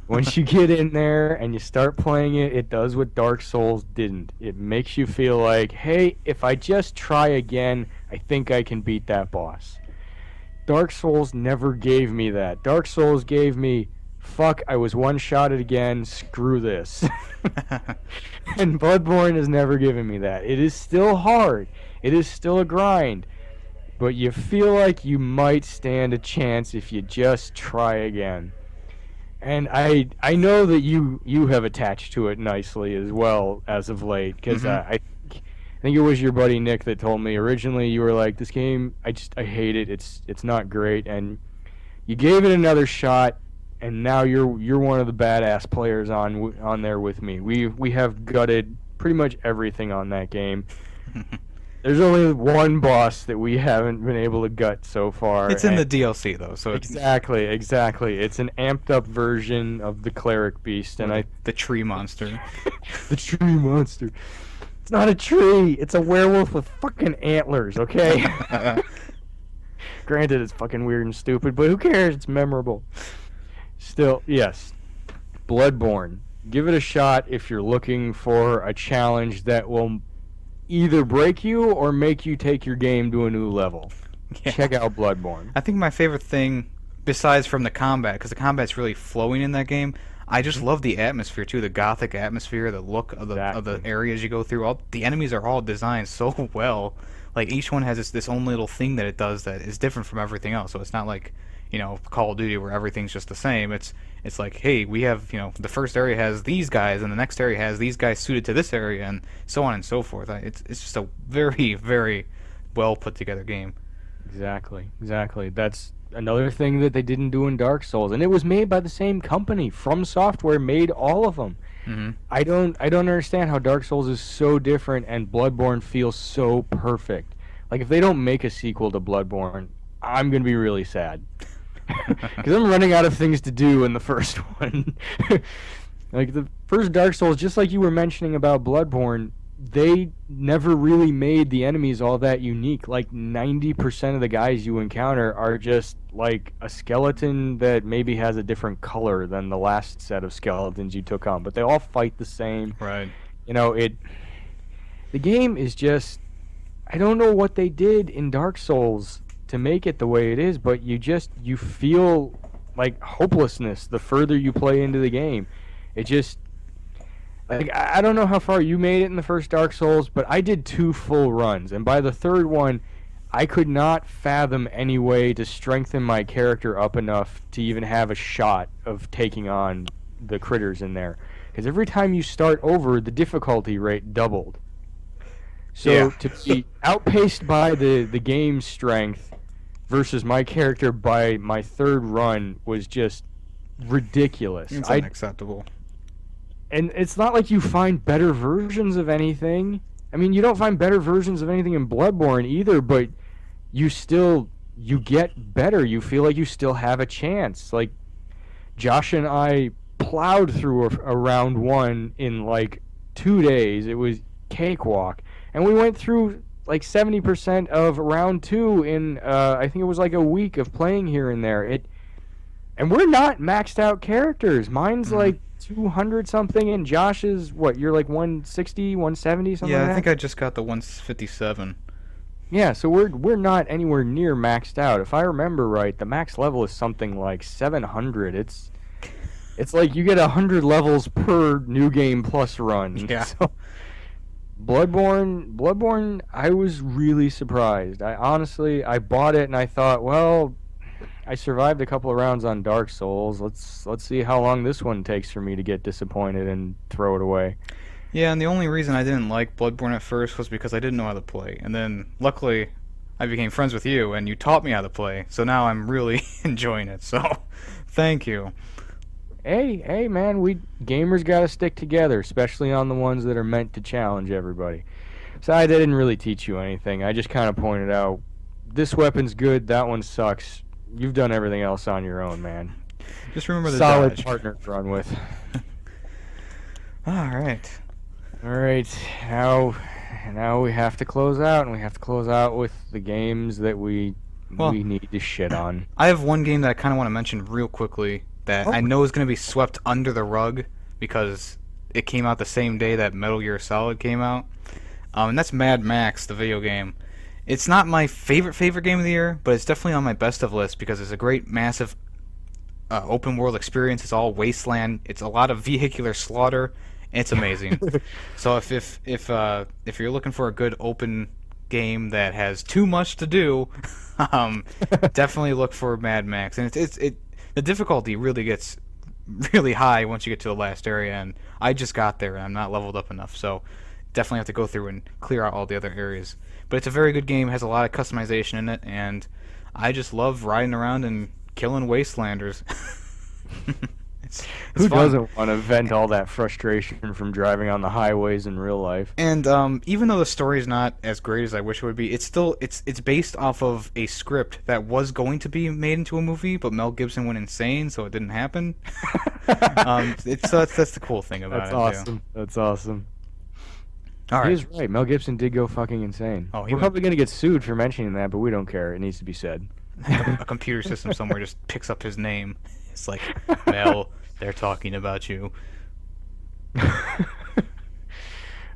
Once you get in there and you start playing it, it does what Dark Souls didn't. It makes you feel like, hey, if I just try again, I think I can beat that boss. Dark Souls never gave me that. Dark Souls gave me, fuck, I was one-shotted again, screw this. And Bloodborne has never given me that. It is still hard. It is still a grind. But you feel like you might stand a chance if you just try again. And I know that you have attached to it nicely as well as of late, because I think it was your buddy Nick that told me originally you were like, this game I hate it, it's not great, and you gave it another shot, and now you're one of the badass players on there with me. We have gutted pretty much everything on that game. There's only one boss that we haven't been able to gut so far. It's in the DLC though, so exactly. It's an amped up version of the cleric beast, and the tree monster. the tree monster. It's not a tree. It's a werewolf with fucking antlers. Okay. Granted, it's fucking weird and stupid, but who cares? It's memorable. Still, yes. Bloodborne. Give it a shot if you're looking for a challenge that will either break you or make you take your game to a new level. Yeah. Check out Bloodborne. I think my favorite thing, besides from the combat, because the combat's really flowing in that game, I just love the atmosphere too, the gothic atmosphere, the look of the areas you go through. All the enemies are all designed so well. Like each one has this own little thing that it does that is different from everything else. So it's not like Call of Duty where everything's just the same. It's like, hey, we have the first area has these guys and the next area has these guys suited to this area and so on and so forth. It's just a very, very well put together game. Exactly. That's another thing that they didn't do in Dark Souls, and it was made by the same company. From Software made all of them. Mm-hmm. I don't understand how Dark Souls is so different and Bloodborne feels so perfect. Like if they don't make a sequel to Bloodborne, I'm gonna be really sad. Because I'm running out of things to do in the first one. Like the first Dark Souls, just like you were mentioning about Bloodborne, they never really made the enemies all that unique. Like 90% of the guys you encounter are just like a skeleton that maybe has a different color than the last set of skeletons you took on, but they all fight the same. Right. The game is just, I don't know what they did in Dark Souls to make it the way it is, but you feel like hopelessness the further you play into the game. It just, like, I don't know how far you made it in the first Dark Souls, but I did 2 full runs, and by the third one, I could not fathom any way to strengthen my character up enough to even have a shot of taking on the critters in there. Because every time you start over, the difficulty rate doubled. So Yeah. to be outpaced by the game's strength versus my character by my third run was just ridiculous. It's I unacceptable. And it's not like you find better versions of anything. I mean, you don't find better versions of anything in Bloodborne either, but you still you get better. You feel like you still have a chance. Like Josh and I plowed through a round one in like 2 days. It was cakewalk, and we went through like 70% of round two in I think it was like a week of playing here and there. And we're not maxed out characters. Mine's Mm. like 200 something, and Josh's what? You're like 160, 170, something Yeah, like I think that. I just got the 157. Yeah, so we're not anywhere near maxed out. If I remember right, the max level is something like 700. It's like you get 100 levels per new game plus run. Yeah. So Bloodborne, I was really surprised. I honestly, I bought it and I thought, well, I survived a couple of rounds on Dark Souls. Let's see how long this one takes for me to get disappointed and throw it away. Yeah, and the only reason I didn't like Bloodborne at first was because I didn't know how to play. And then, luckily, I became friends with you, and you taught me how to play. So now I'm really enjoying it. So, thank you. Hey, man, we gamers got to stick together, especially on the ones that are meant to challenge everybody. So I didn't really teach you anything. I just kind of pointed out this weapon's good, that one sucks. You've done everything else on your own, man. Just remember the Solid dodge. partner to run with. All right. All right, now we have to close out, and we have to close out with the games that Well, we need to shit on. I have one game that I kind of want to mention real quickly that I Oh, know is going to be swept under the rug because it came out the same day that Metal Gear Solid came out. And that's Mad Max, the video game. It's not my favorite game of the year, but it's definitely on my best of list because it's a great, massive open world experience. It's all wasteland. It's a lot of vehicular slaughter. And it's amazing. So if you're looking for a good open game that has too much to do, um, definitely look for Mad Max. And it the difficulty really gets really high once you get to the last area, and I just got there and I'm not leveled up enough, so definitely have to go through and clear out all the other areas. But it's a very good game, has a lot of customization in it, and I just love riding around and killing wastelanders. it's who fun. doesn't want to vent all that frustration from driving on the highways in real life? And even though the story is not as great as I wish it would be, it's based off of a script that was going to be made into a movie, but Mel Gibson went insane, so it didn't happen. That's the cool thing about That's it awesome. That's awesome. too. All He right. is right. Mel Gibson did go fucking insane. Oh, he We're went. probably gonna get sued for mentioning that, but we don't care. It needs to be said. A computer system somewhere just picks up his name. It's like, Mel, they're talking about you.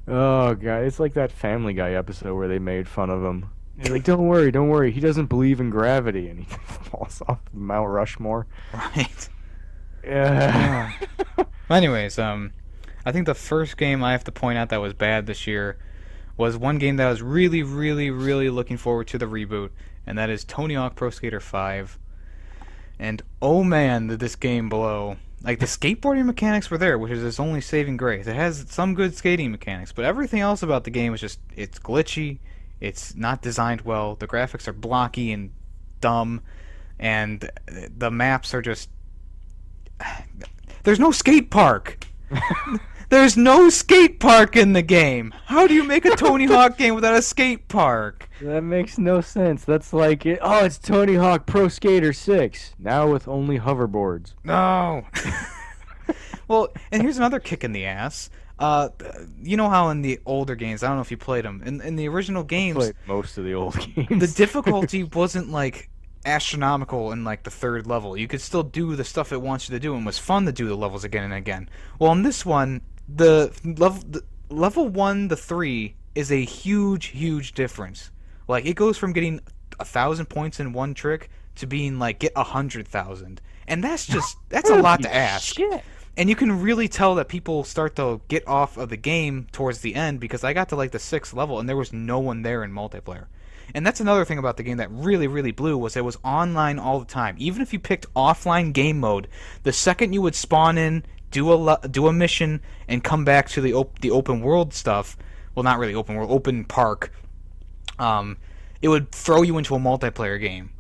Oh god, it's like that Family Guy episode where they made fun of him. They're like, don't worry, he doesn't believe in gravity, and he falls off Mount Rushmore. Right. Yeah. Anyways, I think the first game I have to point out that was bad this year was one game that I was really, really, really looking forward to the reboot, and that is Tony Hawk Pro Skater 5. And oh man, did this game blow. Like, the skateboarding mechanics were there, which is its only saving grace. It has some good skating mechanics, but everything else about the game is just, it's glitchy, it's not designed well, the graphics are blocky and dumb, and the maps are just... There's no skate park! There's no skate park in the game! How do you make a Tony Hawk game without a skate park? That makes no sense. That's like it. Oh, it's Tony Hawk Pro Skater 6 now with only hoverboards. No. Well, and here's another kick in the ass. You know how in the older games, I don't know if you played them, in the original games, Played most of the old the games. difficulty wasn't like astronomical in like the third level. You could still do the stuff it wants you to do, and it was fun to do the levels again and again. Well, in this one, the level 1 to 3 is a huge difference. Like, it goes from getting 1,000 points in one trick to being like get 100,000, and that's a lot to ask. Shit. And you can really tell that people start to get off of the game towards the end, because I got to like the 6th level and there was no one there in multiplayer. And that's another thing about the game that really blew, was it was online all the time. Even if you picked offline game mode, the second you would spawn in, do a mission, and come back to the open world stuff, well, not really open world, open park, um, it would throw you into a multiplayer game.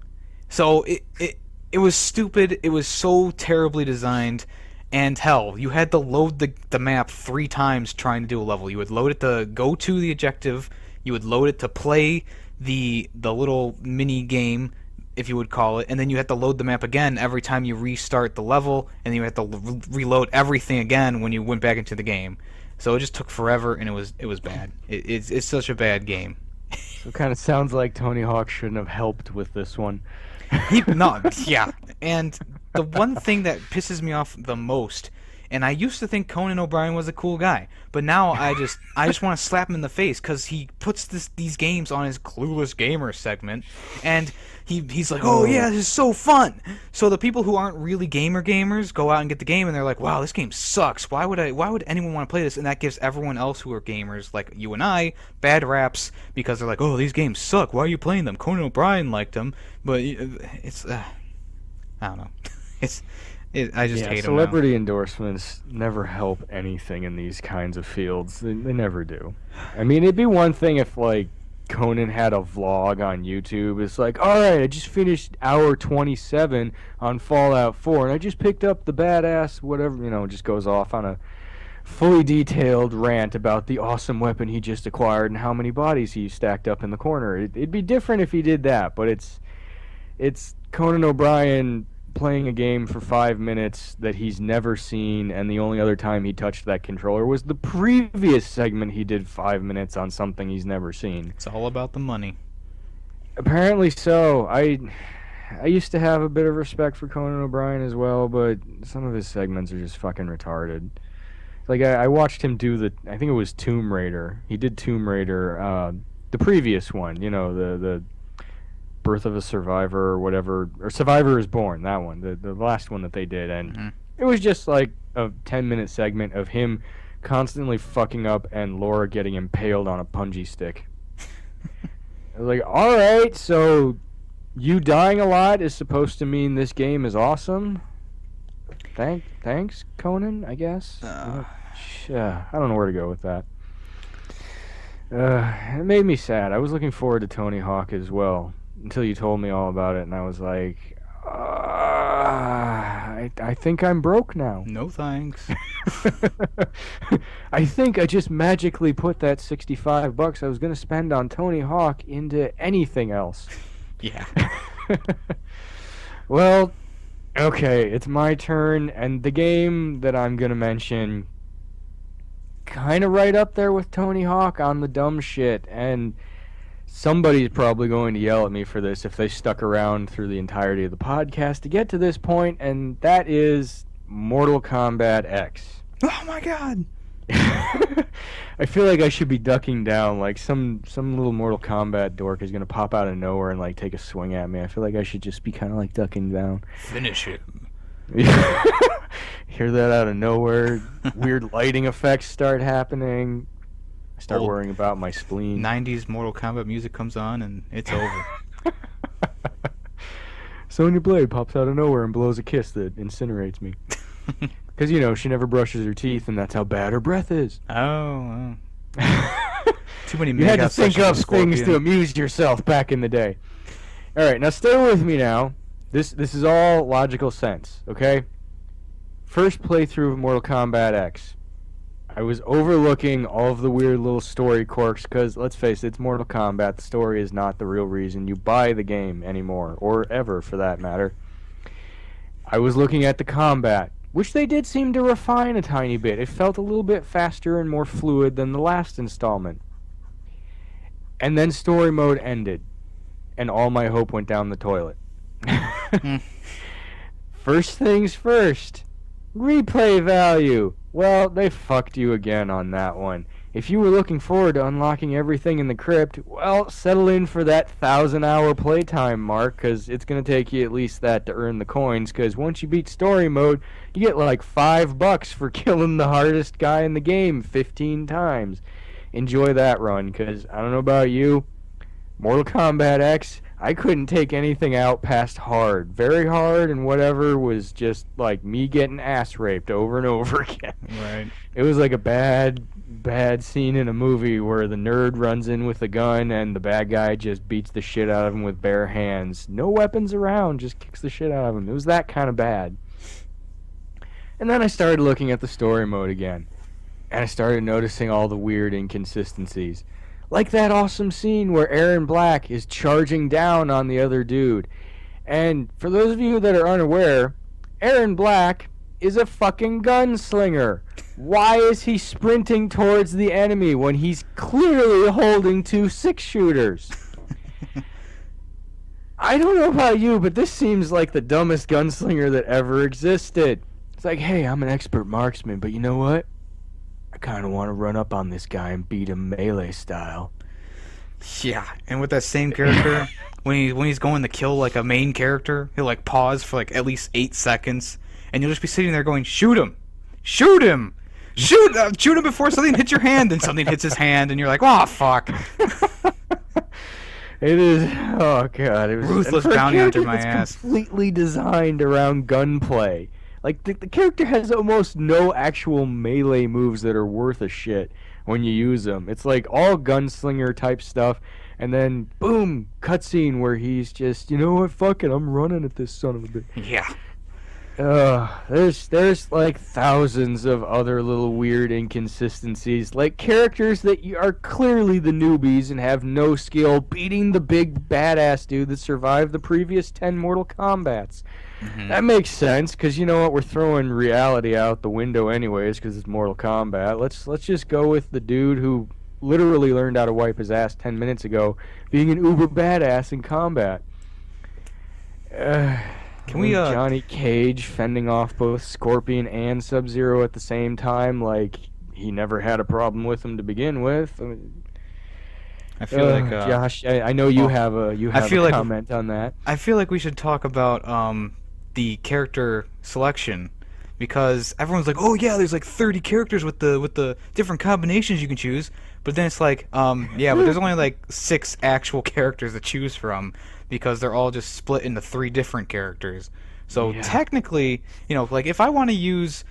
So it was stupid. It was so terribly designed. And hell, you had to load the map 3 times trying to do a level. You would load it to go to the objective. You would load it to play the little mini game, if you would call it, and then you had to load the map again every time you restart the level, and then you had to reload everything again when you went back into the game. So it just took forever, and it was bad. It's such a bad game. So it kind of sounds like Tony Hawk shouldn't have helped with this one. No, yeah. And the one thing that pisses me off the most, and I used to think Conan O'Brien was a cool guy, but now I just want to slap him in the face because he puts these games on his Clueless Gamer segment, and he's like, oh yeah, this is so fun. So the people who aren't really gamers go out and get the game, and they're like, wow, this game sucks. Why would anyone want to play this? And that gives everyone else who are gamers like you and I bad raps because they're like, oh, these games suck. Why are you playing them? Conan O'Brien liked them, but it's I don't know. I just hate them now. Celebrity endorsements never help anything in these kinds of fields. They never do. I mean, it'd be one thing if, like, Conan had a vlog on YouTube. It's like, all right, I just finished hour 27 on Fallout 4, and I just picked up the badass whatever, just goes off on a fully detailed rant about the awesome weapon he just acquired and how many bodies he stacked up in the corner. It'd be different if he did that, but it's Conan O'Brien playing a game for 5 minutes that he's never seen, and the only other time he touched that controller was the previous segment he did 5 minutes on something he's never seen. It's all about the money. Apparently so. I used to have a bit of respect for Conan O'Brien as well, but some of his segments are just fucking retarded. Like, I watched him do I think it was Tomb Raider. He did Tomb Raider, the previous one, the Birth of a Survivor or whatever, or Survivor is Born, that one, the last one that they did, and it was just like a 10-minute segment of him constantly fucking up and Laura getting impaled on a punji stick. I was like, alright, so you dying a lot is supposed to mean this game is awesome? Thanks, Conan, I guess? I don't know where to go with that. It made me sad. I was looking forward to Tony Hawk as well, until you told me all about it, and I was like, I think I'm broke now. No thanks. I think I just magically put that $65 I was going to spend on Tony Hawk into anything else. Yeah. Well, okay, it's my turn, and the game that I'm going to mention kind of right up there with Tony Hawk on the dumb shit, and somebody's probably going to yell at me for this if they stuck around through the entirety of the podcast to get to this point, and that is Mortal Kombat X. Oh my god! I feel like I should be ducking down, like some little Mortal Kombat dork is going to pop out of nowhere and like take a swing at me. I feel like I should just be kind of like ducking down. Finish him. Hear that out of nowhere. Weird lighting effects start happening. I start worrying about my spleen. 90s Mortal Kombat music comes on and it's over. Sonya Blade pops out of nowhere and blows a kiss that incinerates me. Because, she never brushes her teeth, and that's how bad her breath is. Oh. Too many You had to think up things to amuse yourself back in the day. All right, now stay with me now. This is all logical sense, okay? First playthrough of Mortal Kombat X. I was overlooking all of the weird little story quirks because, let's face it, it's Mortal Kombat. The story is not the real reason you buy the game anymore, or ever for that matter. I was looking at the combat, which they did seem to refine a tiny bit. It felt a little bit faster and more fluid than the last installment. And then story mode ended, and all my hope went down the toilet. First things first. Replay value. Well, they fucked you again on that one. If you were looking forward to unlocking everything in the crypt, well, settle in for that 1,000-hour playtime mark, because it's going to take you at least that to earn the coins, because once you beat story mode, you get like $5 for killing the hardest guy in the game 15 times. Enjoy that run, because I don't know about you, Mortal Kombat X, I couldn't take anything out past hard. Very hard and whatever was just like me getting ass raped over and over again. Right. It was like a bad bad scene in a movie where the nerd runs in with a gun and the bad guy just beats the shit out of him with bare hands. No weapons around, just kicks the shit out of him. It was that kind of bad. And then I started looking at the story mode again, and I started noticing all the weird inconsistencies. Like that awesome scene where Aaron Black is charging down on the other dude. And for those of you that are unaware, Aaron Black is a fucking gunslinger. Why is he sprinting towards the enemy when he's clearly holding two 6-shooters? I don't know about you, but this seems like the dumbest gunslinger that ever existed. It's like, hey, I'm an expert marksman, but you know what? I kind of want to run up on this guy and beat him melee style. Yeah, and with that same character, when he's going to kill like a main character, he'll like pause for like at least 8 seconds, and you'll just be sitting there going, "Shoot him, shoot him, shoot him before something hits your hand," and something hits his hand, and you're like, "Oh fuck." It is. Oh god, it was Ruthless and for a bounty hunter character my that's ass. completely designed around gunplay. Like the character has almost no actual melee moves that are worth a shit when you use them. It's like all gunslinger type stuff, and then boom, cutscene where he's just, you know what, fuck it, I'm running at this son of a bitch. Yeah. There's like thousands of other little weird inconsistencies, like characters that are clearly the newbies and have no skill beating the big badass dude that survived the previous 10 Mortal Kombats. That makes sense, because you know what, we're throwing reality out the window anyways, because it's Mortal Kombat. Let's just go with the dude who literally learned how to wipe his ass 10 minutes ago, being an uber badass in combat. Can we Johnny Cage fending off both Scorpion and Sub-Zero at the same time, like he never had a problem with them to begin with. I mean, I feel like Josh, I know you have a comment on that. I feel like we should talk about the character selection, because everyone's like, "Oh yeah, there's like 30 characters with the different combinations you can choose." But then it's like, yeah, but there's only like 6 actual characters to choose from, because they're all just split into 3 different characters. So Yeah. technically, you know, like if I want to use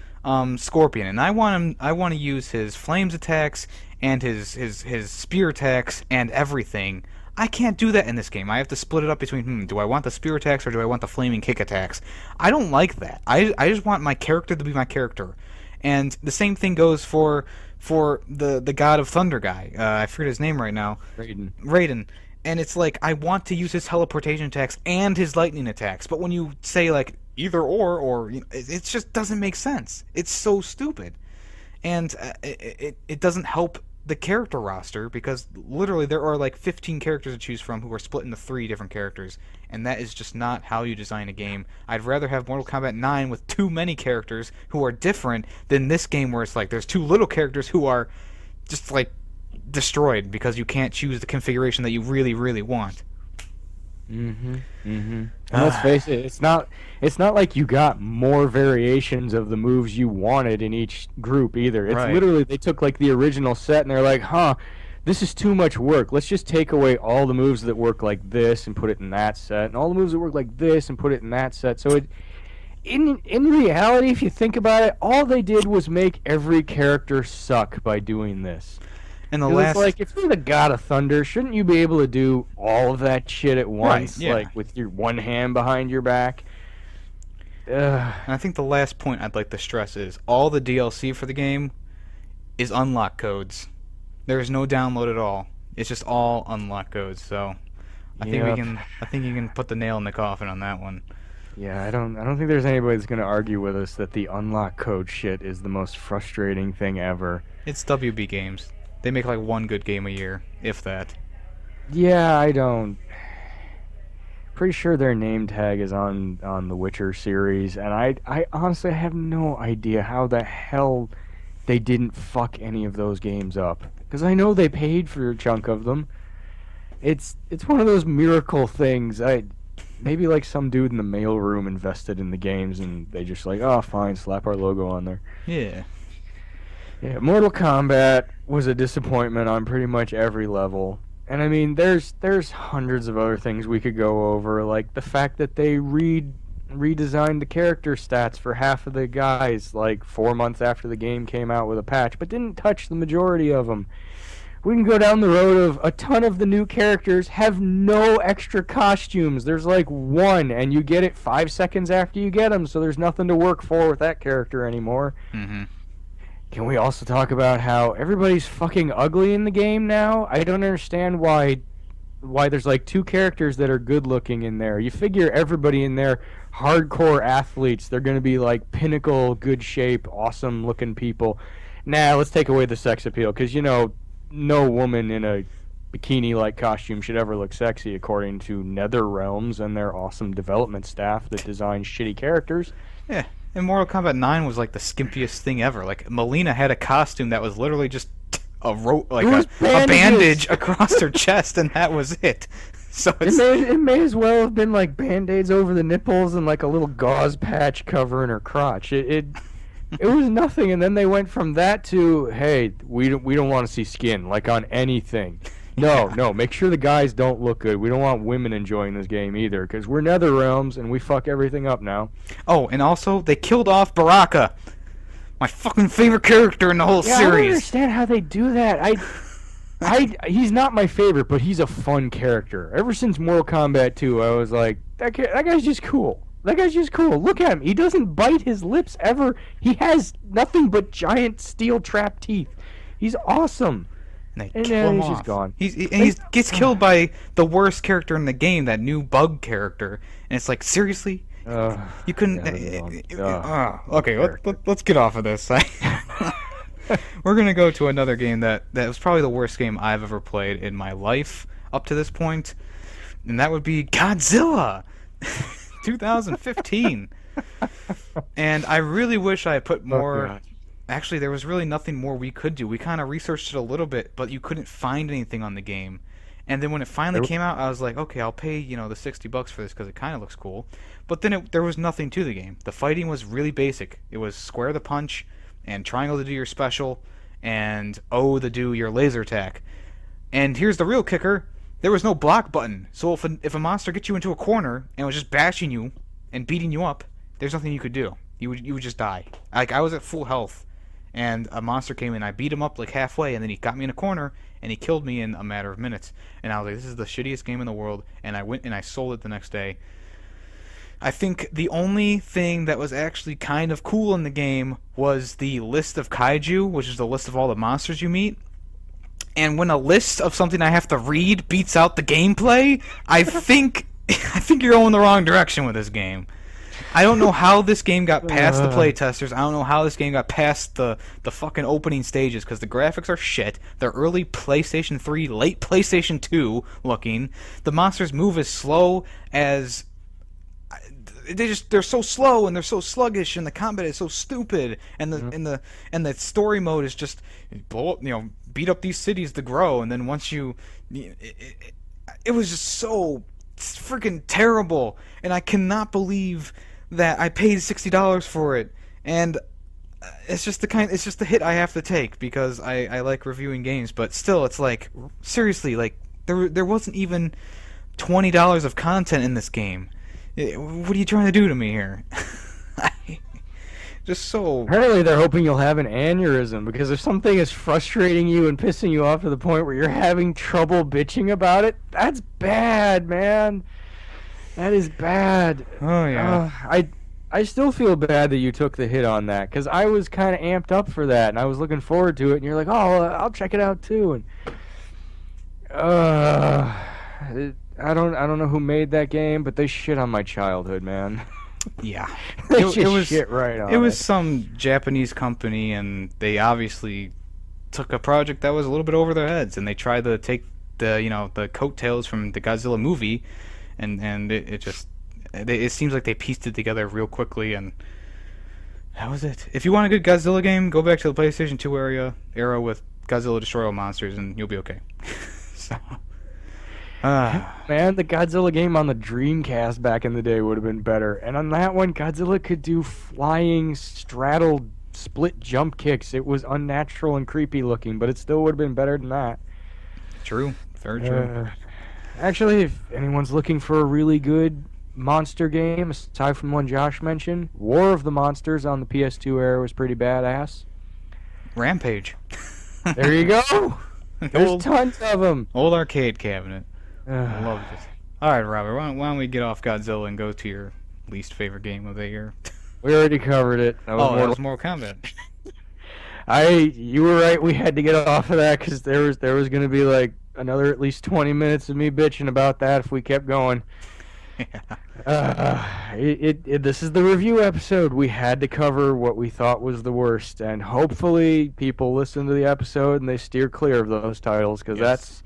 Scorpion, and I want to use his flames attacks and his spear attacks and everything, I can't do that in this game. I have to split it up between, do I want the spear attacks or do I want the flaming kick attacks? I don't like that. I just want my character to be my character. And the same thing goes for the God of Thunder guy. I forget his name right now. Raiden. And it's like, I want to use his teleportation attacks and his lightning attacks. But when you say like either or you know, it just doesn't make sense. It's so stupid. And it doesn't help the character roster, because literally there are like 15 characters to choose from who are split into 3 different characters, and that is just not how you design a game. I'd rather have Mortal Kombat 9 with too many characters who are different than this game where it's like there's too little characters who are just like destroyed because you can't choose the configuration that you really, really want. And let's face it, it's not like you got more variations of the moves you wanted in each group either. It's Right. literally they took like the original set and they're like, huh, this is too much work. Let's just take away all the moves that work like this and put it in that set, and all the moves that work like this and put it in that set. So in reality, if you think about it, all they did was make every character suck by doing this. And the It's last like, if you're the God of Thunder, shouldn't you be able to do all of that shit at once, yeah. like with your one hand behind your back? And I think the last point I'd like to stress is all the DLC for the game is unlock codes. There is no download at all. It's just all unlock codes. So I think Yep. I think you can put the nail in the coffin on that one. Yeah, I don't think there's anybody that's gonna argue with us that the unlock code shit is the most frustrating thing ever. It's WB Games. They make like 1 good game a year, if that. Yeah, I don't. Pretty sure their name tag is on the Witcher series, and I honestly have no idea how the hell they didn't fuck any of those games up. Because I know they paid for a chunk of them. It's one of those miracle things. Maybe like some dude in the mailroom invested in the games, and they just like, oh fine, slap our logo on there. Yeah. Yeah, Mortal Kombat was a disappointment on pretty much every level. And I mean, there's hundreds of other things we could go over, like the fact that they redesigned the character stats for half of the guys like 4 months after the game came out with a patch, but didn't touch the majority of them. We can go down the road of a ton of the new characters have no extra costumes. There's like one, and you get it 5 seconds after you get them, so there's nothing to work for with that character anymore. Mm-hmm. Can we also talk about how everybody's fucking ugly in the game now? I don't understand why there's like two characters that are good looking in there. You figure everybody in there hardcore athletes, they're going to be like pinnacle good shape, awesome looking people. Nah, let's take away the sex appeal cuz no woman in a bikini like costume should ever look sexy according to Nether Realms and their awesome development staff that design shitty characters. Yeah. And Mortal Kombat 9 was like the skimpiest thing ever. Like Melina had a costume that was literally just a bandage across her chest, and that was it. So it may as well have been like band-aids over the nipples and like a little gauze patch covering her crotch. It was nothing, and then they went from that to, hey, we don't want to see skin like on anything. No, yeah. no, make sure the guys don't look good. We don't want women enjoying this game either, because we're Nether Realms and we fuck everything up now. Oh, and also they killed off Baraka, my fucking favorite character in the whole Yeah, I don't series. understand how they do that. He's not my favorite, but he's a fun character. Ever since Mortal Kombat 2, I was like, that guy's just cool. That guy's just cool. Look at him. He doesn't bite his lips ever. He has nothing but giant steel trap teeth. He's awesome. And they And kill him he's off. just gone. He gets killed by the worst character in the game, that new bug character. And it's like, seriously? You couldn't... Okay, let's get off of this. We're going to go to another game that was probably the worst game I've ever played in my life up to this point. And that would be Godzilla 2015. And I really wish I had put more... Actually, there was really nothing more we could do. We kind of researched it a little bit, but you couldn't find anything on the game. And then when it finally came out, I was like, okay, I'll pay, the $60 for this because it kind of looks cool. But then there was nothing to the game. The fighting was really basic. It was square the punch, and triangle to do your special, and O to do your laser attack. And here's the real kicker. There was no block button. So if a monster gets you into a corner and was just bashing you and beating you up, there's nothing you could do. You would just die. Like, I was at full health, and a monster came in. I beat him up like halfway, and then he got me in a corner, and he killed me in a matter of minutes. And I was like, this is the shittiest game in the world, and I went and I sold it the next day. I think the only thing that was actually kind of cool in the game was the list of kaiju, which is the list of all the monsters you meet. And when a list of something I have to read beats out the gameplay, I think you're going the wrong direction with this game. I don't know how this game got past the playtesters. I don't know how this game got past the fucking opening stages, because the graphics are shit. They're early PlayStation 3, late PlayStation 2 looking. The monsters move as slow as... They're so slow, and they're so sluggish, and the combat is so stupid, and the story mode is just blow up, beat up these cities to grow, and then once it was just so freaking terrible, and I cannot believe that I paid $60 for it, and it's just the hit I have to take because I like reviewing games, but still, it's like, seriously, like there wasn't even $20 of content in this game. What are you trying to do to me here? Just so... Apparently they're hoping you'll have an aneurysm, because if something is frustrating you and pissing you off to the point where you're having trouble bitching about it, that's bad, man. That is bad. Oh, yeah. I still feel bad that you took the hit on that, because I was kind of amped up for that, and I was looking forward to it, and you're like, oh, I'll check it out too. And I don't know who made that game, but they shit on my childhood, man. Yeah, it was shit right on. It was some Japanese company, and they obviously took a project that was a little bit over their heads, and they tried to take the coattails from the Godzilla movie, and it seems like they pieced it together real quickly, and that was it. If you want a good Godzilla game, go back to the PlayStation 2 era with Godzilla Destroy All Monsters, and you'll be okay. So. Man, the Godzilla game on the Dreamcast back in the day would have been better. And on that one, Godzilla could do flying, straddled, split jump kicks. It was unnatural and creepy looking, but it still would have been better than that. True. Very true. Actually, if anyone's looking for a really good monster game, aside from one Josh mentioned, War of the Monsters on the PS2 era was pretty badass. Rampage. There you go. There's old tons of them. old arcade cabinet. Loved it. All right, Robert. Why don't we get off Godzilla and go to your least favorite game of the year? We already covered it. That was Oh, that Mortal. was Mortal Kombat. You were right. We had to get off of that because there was going to be like another at least 20 minutes of me bitching about that if we kept going. Yeah. This is the review episode. We had to cover what we thought was the worst, and hopefully people listen to the episode and they steer clear of those titles because Yes.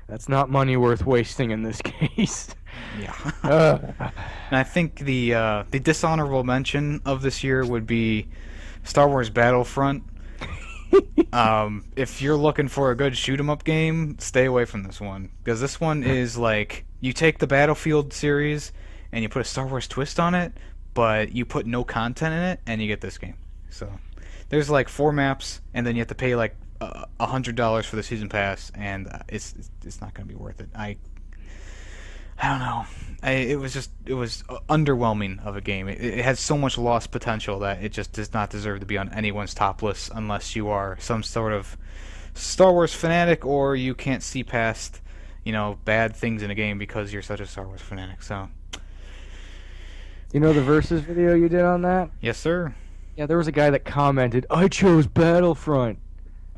that's not money worth wasting in this case. Yeah. uh, And I think the dishonorable mention of this year would be Star Wars Battlefront. If you're looking for a good shoot 'em up game, stay away from this one because this one is like you take the Battlefield series and you put a Star Wars twist on it, but you put no content in it, and you get this game. So there's like 4 maps, and then you have to pay like $100 for the season pass, and it's not gonna be worth it. I don't know. It was underwhelming of a game. It has so much lost potential that it just does not deserve to be on anyone's top list unless you are some sort of Star Wars fanatic or you can't see past, bad things in a game because you're such a Star Wars fanatic. So, you know the versus video you did on that? yes, sir. Yeah, there was a guy that commented, "I chose Battlefront."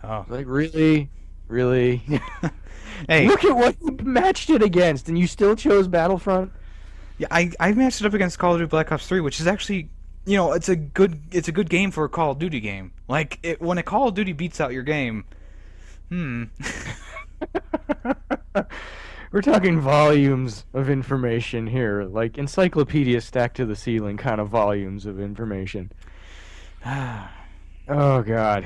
Oh, Like, really, really. hey, Look at what you matched it against, and you still chose Battlefront. yeah, I matched it up against Call of Duty Black Ops 3, which is actually, it's a good game for a Call of Duty game. Like when a Call of Duty beats out your game, We're talking volumes of information here, like encyclopedia stacked to the ceiling kind of volumes of information. Oh God.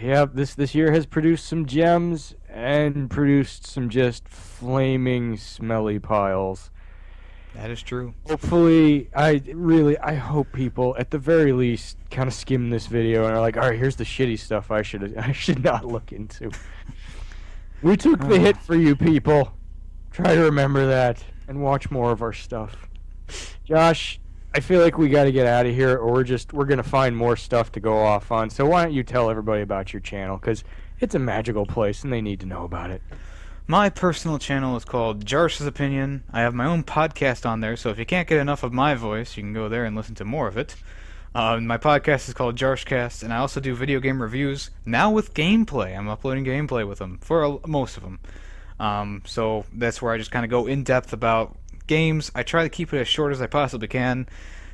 Yep, this year has produced some gems and produced some just flaming smelly piles. That is true. Hopefully, I hope people at the very least kind of skim this video and are like, all right, here's the shitty stuff I should not look into. We took the hit for you people. Try to remember that and watch more of our stuff. Josh, I feel like we got to get out of here, or we're gonna find more stuff to go off on. So why don't you tell everybody about your channel? Because it's a magical place and they need to know about it. My personal channel is called Jarsh's Opinion. I have my own podcast on there, so if you can't get enough of my voice, you can go there and listen to more of it. My podcast is called Jarshcast, and I also do video game reviews, now with gameplay. I'm uploading gameplay with them, for most of them. So that's where I just kind of go in-depth about games. I try to keep it as short as I possibly can.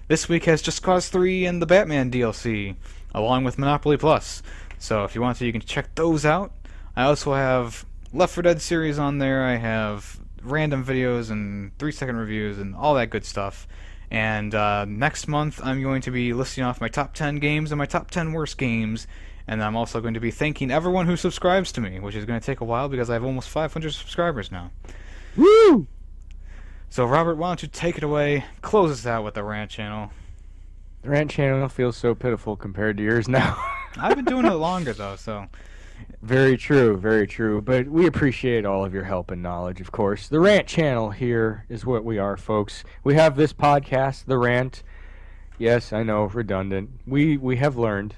This week has Just Cause 3 and the Batman DLC, along with Monopoly Plus. So if you want to, you can check those out. I also have Left 4 Dead series on there. I have random videos and 3-second reviews and all that good stuff. And next month, I'm going to be listing off my top 10 games and my top 10 worst games. And I'm also going to be thanking everyone who subscribes to me, which is going to take a while because I have almost 500 subscribers now. Woo! So, Robert, why don't you take it away? Close us out with the Rant channel. The Rant channel feels so pitiful compared to yours now. I've been doing it longer, though, so... Very true, very true. But we appreciate all of your help and knowledge, of course. The Rant channel here is what we are, folks. We have this podcast, The Rant. Yes, I know, redundant. We have learned.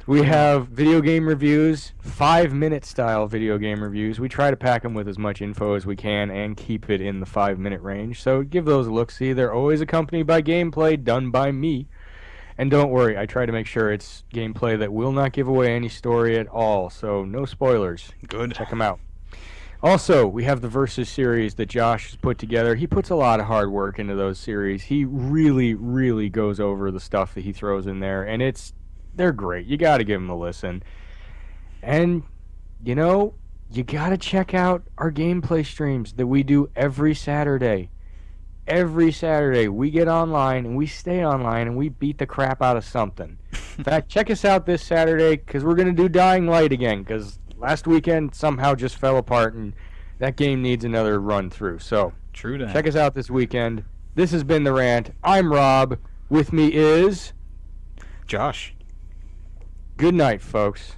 We have video game reviews, 5-minute style video game reviews. We try to pack them with as much info as we can and keep it in the 5-minute range. So give those a look-see. They're always accompanied by gameplay done by me. And don't worry, I try to make sure it's gameplay that will not give away any story at all. So no spoilers. Good. Check them out. Also, we have the Versus series that Josh has put together. He puts a lot of hard work into those series. He really, really goes over the stuff that he throws in there, and they're great. You got to give them a listen. And, you got to check out our gameplay streams that we do every Saturday. Every Saturday, we get online, and we stay online, and we beat the crap out of something. In fact, check us out this Saturday, because we're going to do Dying Light again, because last weekend somehow just fell apart, and that game needs another run through. So, True that. check us out this weekend. This has been The Rant. I'm Rob. With me is... Josh. Good night, folks.